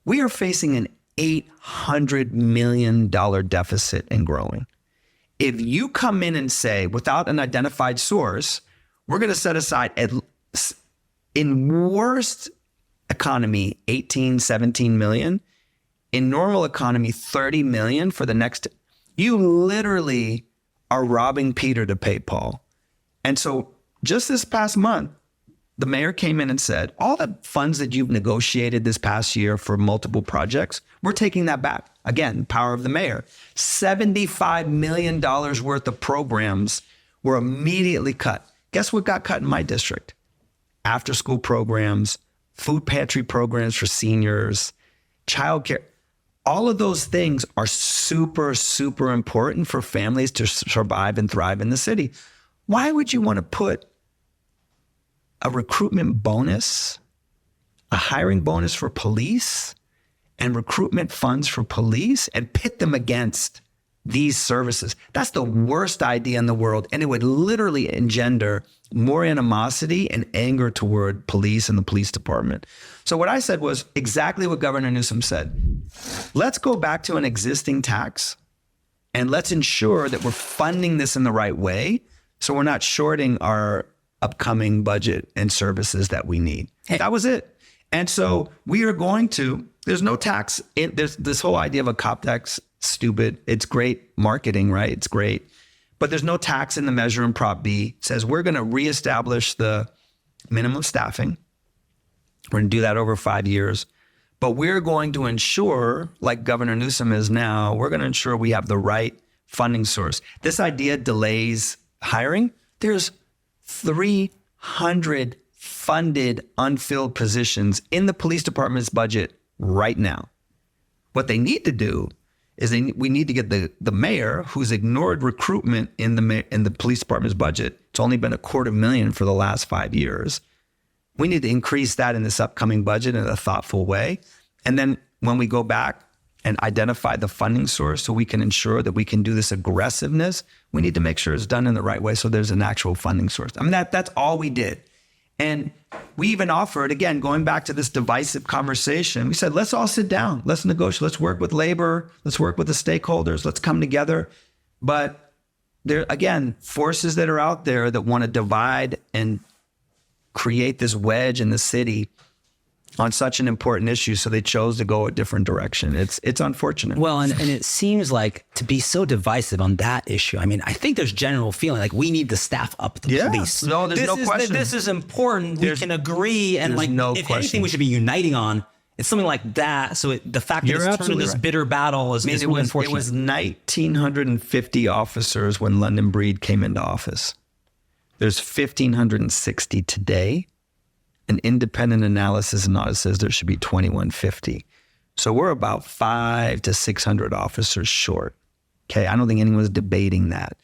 We are facing an $800 million deficit and growing. If you come in and say, without an identified source, we're going to set aside, in worst economy, 18, 17 million, in normal economy, 30 million for the next, you literally are robbing Peter to pay Paul. And so just this past month, the mayor came in and said, all the funds that you've negotiated this past year for multiple projects, we're taking that back. Again, power of the mayor. $75 million worth of programs were immediately cut. Guess what got cut in my district? After school programs, food pantry programs for seniors, childcare. All of those things are super, super important for families to survive and thrive in the city. Why would you want to put a recruitment bonus, a hiring bonus for police, and recruitment funds for police and pit them against these services? That's the worst idea in the world. And it would literally engender more animosity and anger toward police and the police department. So what I said was exactly what Governor Newsom said. Let's go back to an existing tax and let's ensure that we're funding this in the right way so we're not shorting our upcoming budget and services that we need. That was it. And so we are going to, there's no tax. There's this whole idea of a cop tax, stupid. It's great marketing, right? It's great. But there's no tax in the measure in Prop B. It says we're going to reestablish the minimum staffing. We're going to do that over 5 years. But we're going to ensure, like Governor Newsom is now, we're going to ensure we have the right funding source. This idea delays hiring. There's 300 funded unfilled positions in the police department's budget right now. What they need to do is we need to get the mayor, who's ignored recruitment in the police department's budget. It's only been $250,000 for the last 5 years. We need to increase that in this upcoming budget in a thoughtful way. And then when we go back and identify the funding source so we can ensure that we can do this aggressiveness, we need to make sure it's done in the right way so there's an actual funding source. I mean, that's all we did. And we even offered, again, going back to this divisive conversation, we said, let's all sit down, let's negotiate, let's work with labor, let's work with the stakeholders, let's come together. But there, again, forces that are out there that want to divide and create this wedge in the city on such an important issue. So they chose to go a different direction. It's unfortunate. Well, and it seems like to be so divisive on that issue. I mean, I think there's general feeling like we need to staff up the police. No, there's no question. This is important. We can agree. And like, no if question. anything we should be uniting on, it's something like that. So the fact that it's turned into this bitter battle is really unfortunate. It was 1,950 officers when London Breed came into office. There's 1,560 today. An independent analysis and audit says there should be 2,150. So we're about 500 to 600 officers short. Okay, I don't think anyone's debating that.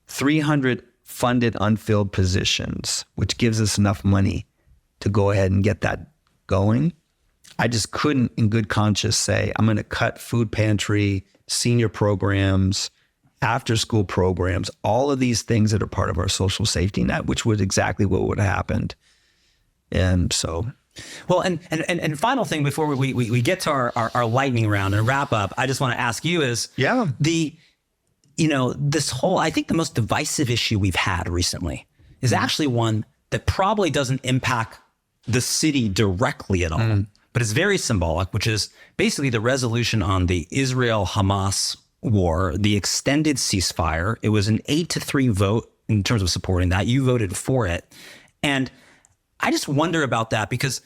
300 funded unfilled positions, which gives us enough money to go ahead and get that going. I just couldn't in good conscience say, I'm going to cut food pantry, senior programs, after school programs, all of these things that are part of our social safety net, which was exactly what would have happened. And so, well, and final thing before we get to our lightning round and wrap up, I just want to ask you is this whole, I think the most divisive issue we've had recently is actually one that probably doesn't impact the city directly at all, but it's very symbolic, which is basically the resolution on the Israel-Hamas war, the extended ceasefire. It was an 8-3 vote in terms of supporting that. You voted for it. And I just wonder about that because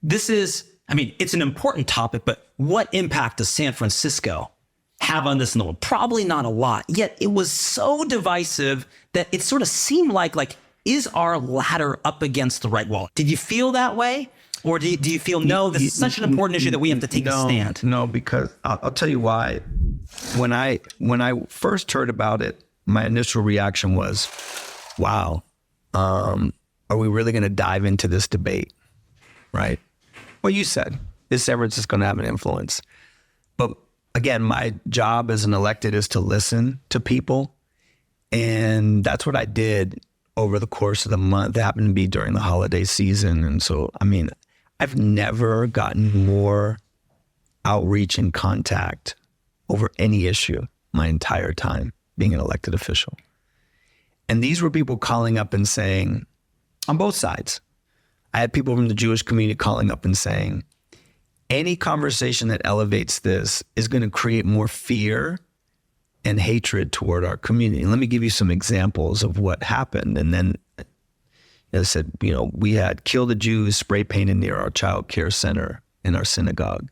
this is, I mean, it's an important topic, but what impact does San Francisco have on this in the world? Probably not a lot. Yet it was so divisive that it sort of seemed like, is our ladder up against the right wall? Did you feel that way? Or do you feel, no, this is such an important issue that we have to take a stand? No, because I'll tell you why. When I first heard about it, my initial reaction was, wow, are we really going to dive into this debate, right? Well, you said, is San Francisco going to have an influence? But again, my job as an elected is to listen to people. And that's what I did over the course of the month. It happened to be during the holiday season. And so, I mean, I've never gotten more outreach and contact over any issue my entire time being an elected official. And these were people calling up and saying, on both sides. I had people from the Jewish community calling up and saying, any conversation that elevates this is going to create more fear and hatred toward our community. And let me give you some examples of what happened. And then, It said, we had kill the Jews spray painted near our child care center in our synagogue.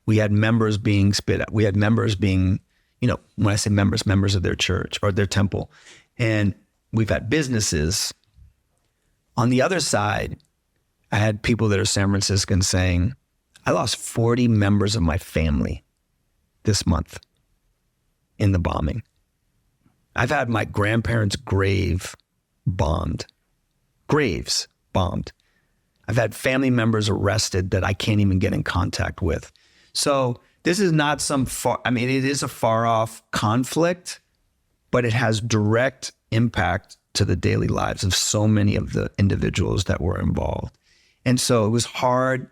We had members being spit at. We had members being, when I say members of their church or their temple. And we've had businesses. On the other side, I had people that are San Franciscans saying, I lost 40 members of my family this month in the bombing. I've had my grandparents' graves bombed. I've had family members arrested that I can't even get in contact with. So this is not it is a far off conflict, but it has direct impact to the daily lives of so many of the individuals that were involved. And so it was hard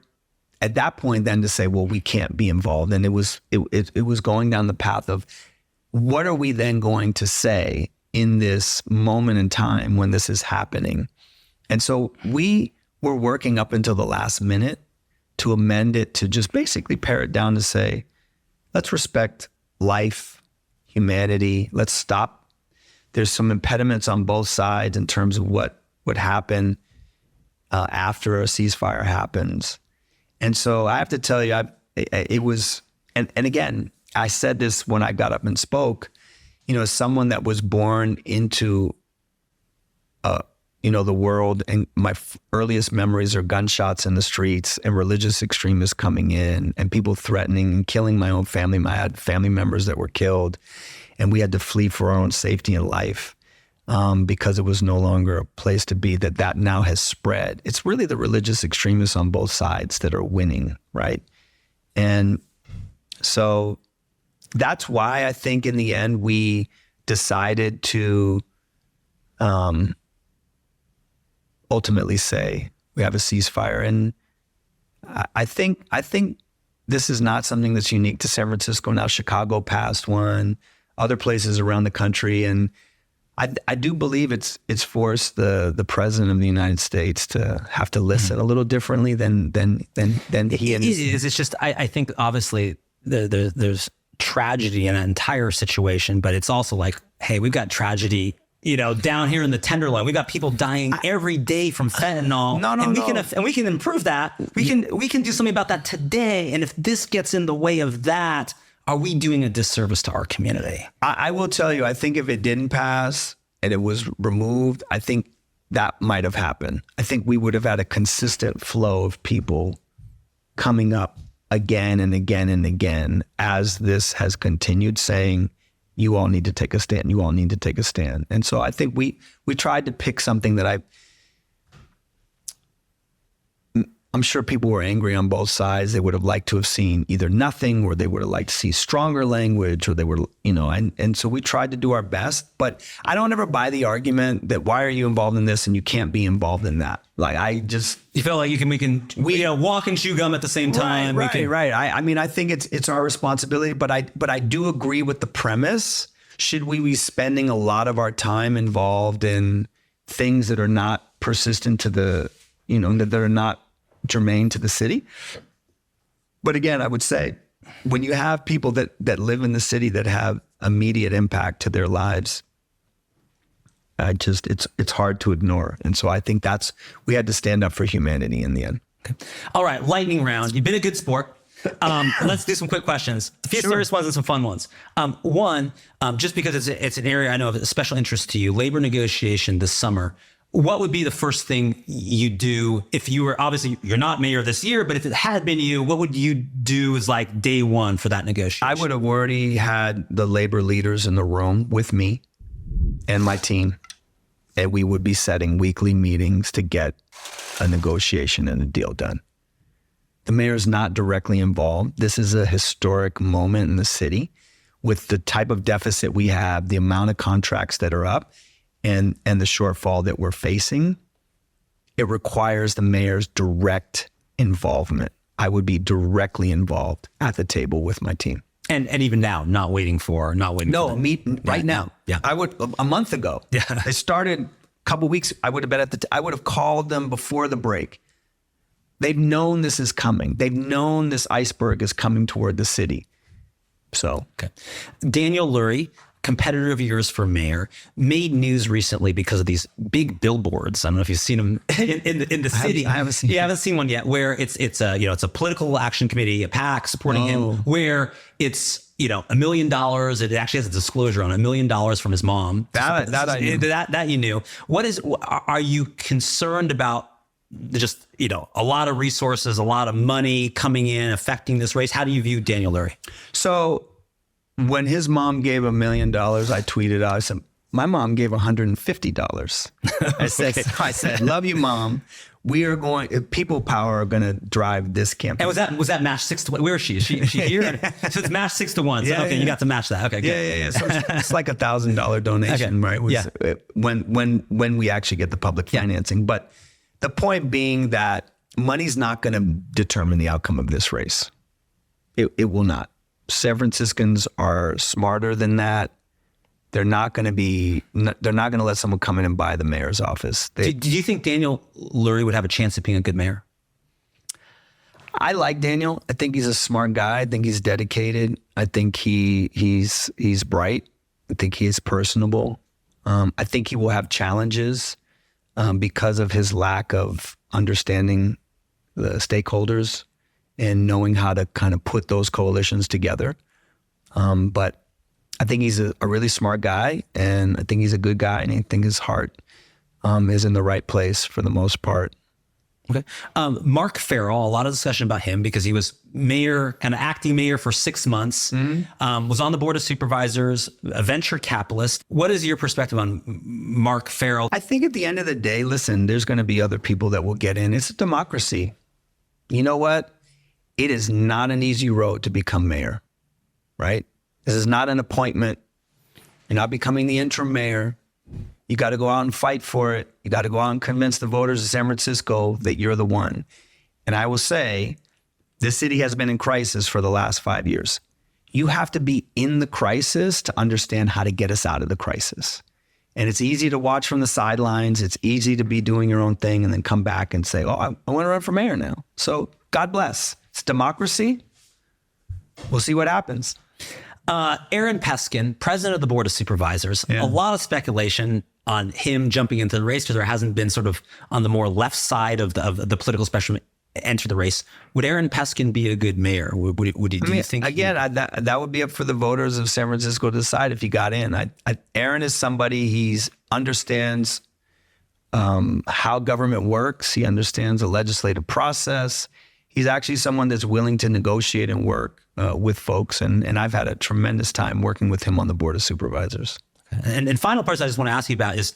at that point then to say, well, we can't be involved. And it was going down the path of what are we then going to say in this moment in time when this is happening? And so we were working up until the last minute to amend it, to just basically pare it down to say, let's respect life, humanity. Let's stop. There's some impediments on both sides in terms of what would happen after a ceasefire happens. And so I have to tell you, it was, and again, I said this when I got up and spoke, as someone that was born into the world, and my earliest memories are gunshots in the streets and religious extremists coming in and people threatening and killing my own family. I had family members that were killed, and we had to flee for our own safety and life because it was no longer a place to be. That now has spread. It's really the religious extremists on both sides that are winning, right? And so that's why I think in the end we decided to ultimately say we have a ceasefire. And I think this is not something that's unique to San Francisco. Now Chicago passed one, other places around the country, and I do believe it's forced the president of the United States to have to listen a little differently than he is. It's just I think obviously there's tragedy in an entire situation, but it's also like, hey, we've got tragedy, down here in the Tenderloin. We got people dying every day from fentanyl. We can improve that. We can do something about that today. And if this gets in the way of that, are we doing a disservice to our community? I will tell you, I think if it didn't pass and it was removed, I think that might have happened. I think we would have had a consistent flow of people coming up again and again and again as this has continued, saying, you all need to take a stand. You all need to take a stand. And so I think we tried to pick something that I'm sure people were angry on both sides. They would have liked to have seen either nothing, or they would have liked to see stronger language, or they were, and so we tried to do our best. But I don't ever buy the argument that why are you involved in this and you can't be involved in that. Like you feel like we can walk and chew gum at the same time. Right. I think it's our responsibility, but I do agree with the premise. Should we be spending a lot of our time involved in things that are not persistent to the, that are not germane to the city? But again, I would say when you have people that live in the city that have immediate impact to their lives, it's hard to ignore. And so I think we had to stand up for humanity in the end. Okay. All right, lightning round. You've been a good sport. Let's do some quick questions. A few serious ones and some fun ones. One, just because it's an area I know of special interest to you, labor negotiation this summer. What would be the first thing you do if you were, obviously you're not mayor this year, but if it had been you, what would you do as like day one for that negotiation? I would have already had the labor leaders in the room with me and my team, and we would be setting weekly meetings to get a negotiation and a deal done. The mayor's not directly involved. This is a historic moment in the city with the type of deficit we have, the amount of contracts that are up, and the shortfall that we're facing. It requires the mayor's direct involvement. I would be directly involved at the table with my team. And even now, not waiting for right now. Yeah. I would, a month ago. Yeah. They started a couple weeks. I would have been I would have called them before the break. They've known this is coming. They've known this iceberg is coming toward the city. So. Okay. Daniel Lurie, competitor of yours for mayor, made news recently because of these big billboards. I don't know if you've seen them in the city. I haven't seen. You haven't seen one yet. Where it's a political action committee, a PAC supporting him. Where it's $1 million. It actually has a disclosure on $1 million from his mom. That I knew. That you knew. Are you concerned about? Just, a lot of resources, a lot of money coming in, affecting this race. How do you view Daniel Lurie? So when his mom gave $1 million, I tweeted out, I said, my mom gave $150. I said, love you, Mom. We are people power are going to drive this campaign. And was that match 6-1? Where is she? Is she here? So it's match 6-1. So, you got to match that. Okay, good. Yeah. So it's like $1,000 donation, right? When we actually get the public financing. But the point being that money's not going to determine the outcome of this race. It will not. San Franciscans are smarter than that. They're not going to let someone come in and buy the mayor's office. Do you think Daniel Lurie would have a chance of being a good mayor? I like Daniel. I think he's a smart guy. I think he's dedicated. I think he's bright. I think he is personable. I think he will have challenges because of his lack of understanding the stakeholders and knowing how to kind of put those coalitions together. But I think he's a really smart guy, and I think he's a good guy, and I think his heart is in the right place for the most part. Okay. Mark Farrell, a lot of discussion about him because he was mayor, kind of acting mayor for 6 months, was on the board of supervisors, a venture capitalist. What is your perspective on Mark Farrell? I think at the end of the day, listen, there's going to be other people that will get in. It's a democracy. You know what? It is not an easy road to become mayor, right? This is not an appointment. You're not becoming the interim mayor. You got to go out and fight for it. You got to go out and convince the voters of San Francisco that you're the one. And I will say, this city has been in crisis for the last 5 years. You have to be in the crisis to understand how to get us out of the crisis. And it's easy to watch from the sidelines. It's easy to be doing your own thing and then come back and say, oh, I want to run for mayor now. So God bless. It's democracy. We'll see what happens. Aaron Peskin, president of the board of supervisors, a lot of speculation on him jumping into the race because there hasn't been sort of on the more left side of the political spectrum enter the race. Would Aaron Peskin be a good mayor? Do you think? Again, that would be up for the voters of San Francisco to decide if he got in. Aaron is somebody, he understands how government works. He understands the legislative process. He's actually someone that's willing to negotiate and work with folks. And I've had a tremendous time working with him on the board of supervisors. And final parts I just want to ask you about is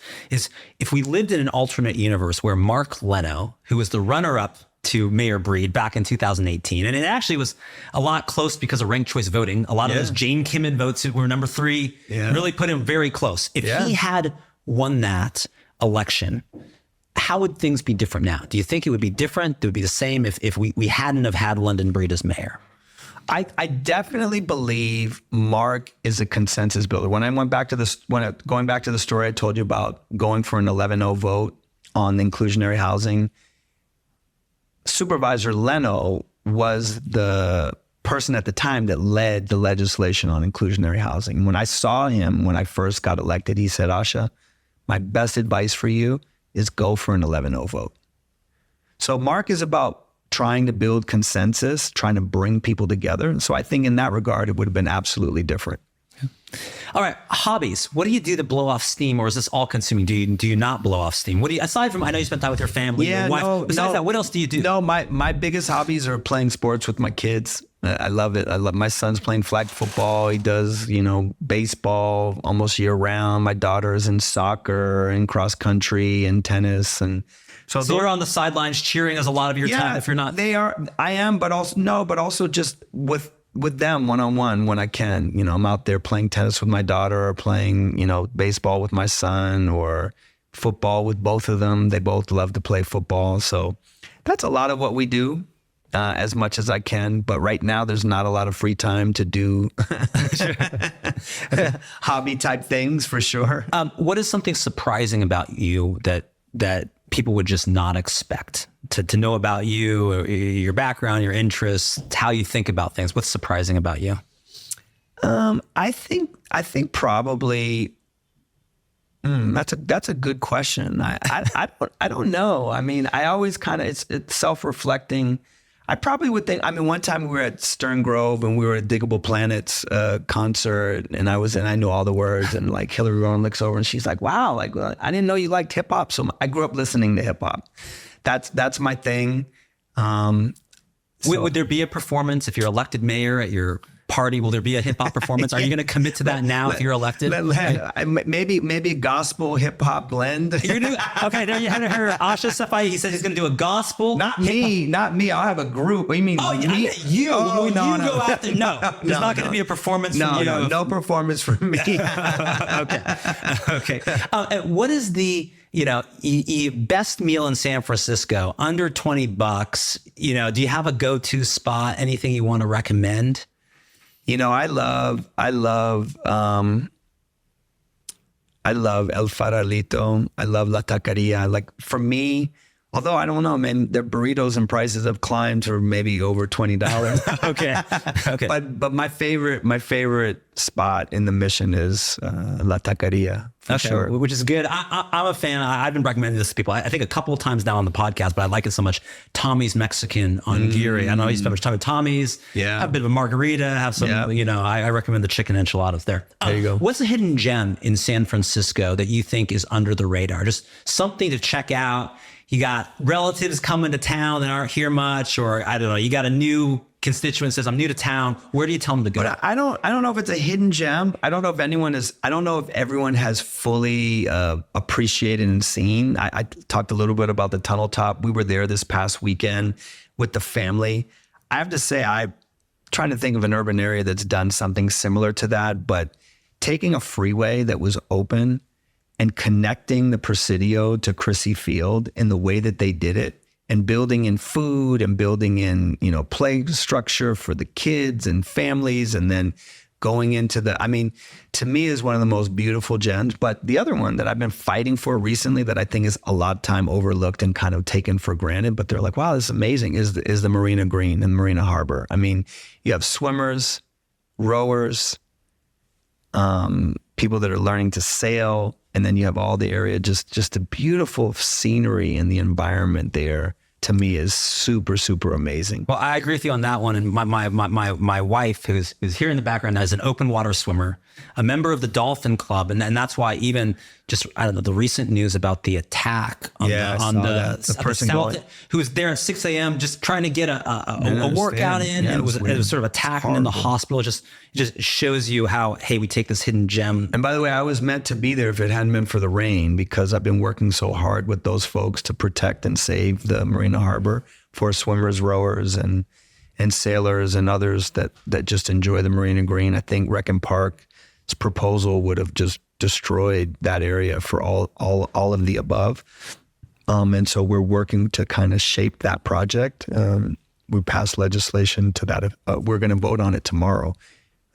if we lived in an alternate universe where Mark Leno, who was the runner-up to Mayor Breed back in 2018, and it actually was a lot close because of ranked choice voting. A lot of those Jane Kimmon votes who were number 3 really put him very close. If he had won that election, how would things be different now? Do you think it would be different? It would be the same if we hadn't have had London Breed as mayor? I definitely believe Mark is a consensus builder. When I went back to going back to the story I told you about going for an 11-0 vote on the inclusionary housing, Supervisor Leno was the person at the time that led the legislation on inclusionary housing. When I saw him when I first got elected, he said, Ahsha, my best advice for you is go for an 11-0 vote. So Mark is about trying to build consensus, trying to bring people together. And so I think in that regard, it would have been absolutely different. All right, hobbies. What do you do to blow off steam, or is this all consuming? Do you not blow off steam? What do you, aside from, I know you spend time with your family, your wife. Besides that, what else do you do? No, my biggest hobbies are playing sports with my kids. I love it. My son's playing flag football. He does, baseball almost year round. My daughter is in soccer and cross country and tennis. And so you're on the sidelines cheering as a lot of your time if you're not. They are. I am, but also just with them one-on-one when I can. I'm out there playing tennis with my daughter or playing, baseball with my son or football with both of them. They both love to play football. So that's a lot of what we do. As much as I can, but right now there's not a lot of free time to do hobby type things for sure. What is something surprising about you that people would just not expect to know about you, your background, your interests, how you think about things? What's surprising about you? I think probably. That's a good question. I don't know. I mean, I always kind of it's self-reflecting. I probably would think. I mean, one time we were at Stern Grove and we were at Diggable Planets concert, and I knew all the words. And like Hillary Rowan looks over and she's like, "Wow, like well, I didn't know you liked hip hop." So I grew up listening to hip hop. That's my thing. Would there be a performance if you're elected mayor at your party? Will there be a hip hop performance? Are you going to commit to that now if you're elected? Maybe a gospel hip hop blend. You're gonna do, okay, there you heard Ahsha Safai. He said he's going to do a gospel. Not me. I'll have a group. What do you mean? Oh, me? you. Oh, when no, you go out there. No, there's not going to be a performance from you. No performance from me. Okay. What is the best meal in San Francisco under $20? Do you have a go-to spot? Anything you want to recommend? I love El Farolito. I love La Taqueria. Like for me, although I don't know, man, their burritos and prices have climbed to maybe over $20. Okay. But my favorite spot in the Mission is La Taqueria. For sure. Which is good. I'm a fan. I've been recommending this to people. I think a couple of times now on the podcast, but I like it so much. Tommy's Mexican on Geary. I know you spend much time at Tommy's. Yeah. Have a bit of a margarita. Have some. I recommend the chicken enchiladas there. There you go. What's a hidden gem in San Francisco that you think is under the radar? Just something to check out. You got relatives coming to town that aren't here much, or I don't know. You got a new constituent says, "I'm new to town." Where do you tell them to go? But I don't know if it's a hidden gem. I don't know if everyone has fully appreciated and seen. I talked a little bit about the Tunnel Top. We were there this past weekend with the family. I have to say, I'm trying to think of an urban area that's done something similar to that, but taking a freeway that was open and connecting the Presidio to Crissy Field in the way that they did it, and building in food and building in, play structure for the kids and families, and then going into to me is one of the most beautiful gems. But the other one that I've been fighting for recently that I think is a lot of time overlooked and kind of taken for granted, but they're like, wow, this is amazing, is the Marina Green and Marina Harbor. I mean, you have swimmers, rowers, people that are learning to sail, and then you have all the area, just the beautiful scenery and the environment there, to me, is super, super amazing. Well, I agree with you on that one. And my wife, who's here in the background, is an open water swimmer, a member of the Dolphin Club, and that's why even just the recent news about the attack on the person who was there at 6 a.m. just trying to get a workout in, and it was sort of attacking in the hospital. It just shows you how, hey, we take this hidden gem. And by the way, I was meant to be there if it hadn't been for the rain, because I've been working so hard with those folks to protect and save the Marina Harbor for swimmers, rowers, and sailors and others that just enjoy the Marina Green. I think Rec and Park's proposal would have just destroyed that area for all of the above. And so we're working to kind of shape that project. We passed legislation to that. We're going to vote on it tomorrow,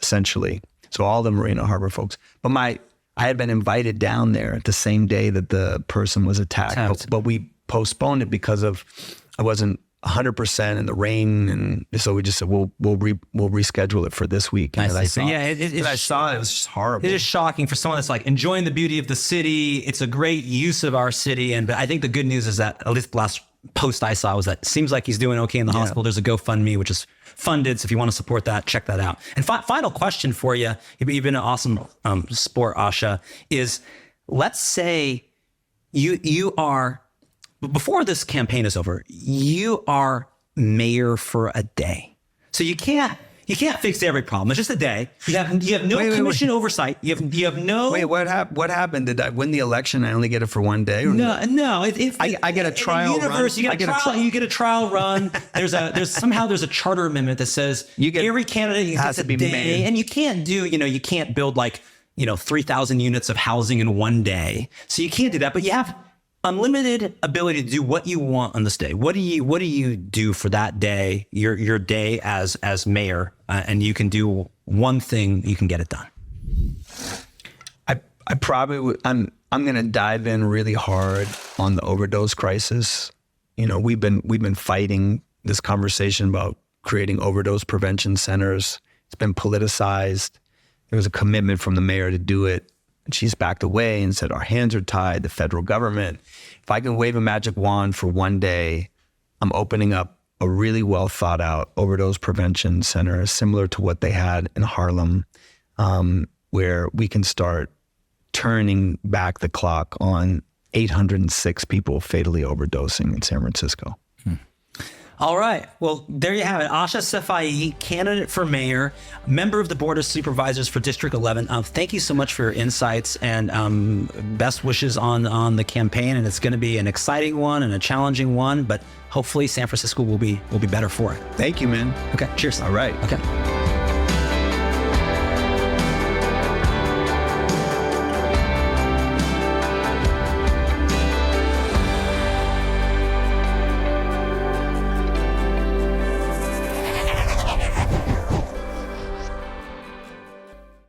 essentially. So all the Marina Harbor folks. But I had been invited down there the same day that the person was attacked. But we postponed it because I wasn't 100% in the rain, and so we just said we'll reschedule it for this week. And I saw it. I saw it. It was just horrible. It is shocking for someone that's like enjoying the beauty of the city. It's a great use of our city, but I think the good news is that, at least the last post I saw, was that it seems like he's doing okay in the hospital. There's a GoFundMe which is funded, so if you want to support that, check that out. And final question for you: you've been an awesome sport, Ahsha. Is, let's say you are, before this campaign is over, you are mayor for a day. So you can't fix every problem. It's just a day. You have no commission oversight. You have no. Wait, what happened? Did I win the election? I only get it for one day? No. I get a trial run. You get a trial run. There's a charter amendment that says every candidate has to be day, and you can't build 3,000 units of housing in one day. So you can't do that. But you have unlimited ability to do what you want on this day. What do you do for that day, your day as mayor, and you can do one thing, you can get it done? I probably would. I'm going to dive in really hard on the overdose crisis. We've been fighting this conversation about creating overdose prevention centers. It's been politicized. there was a commitment from the mayor to do it. And she's backed away and said, our hands are tied, the federal government. If I can wave a magic wand for one day, I'm opening up a really well thought out overdose prevention center, similar to what they had in Harlem, where we can start turning back the clock on 806 people fatally overdosing in San Francisco. All right. Well, there you have it. Ahsha Safai, candidate for mayor, member of the Board of Supervisors for District 11. Thank you so much for your insights and best wishes on the campaign. And it's going to be an exciting one and a challenging one, but hopefully San Francisco will be better for it. Thank you, man. Okay. Cheers. All right. Okay.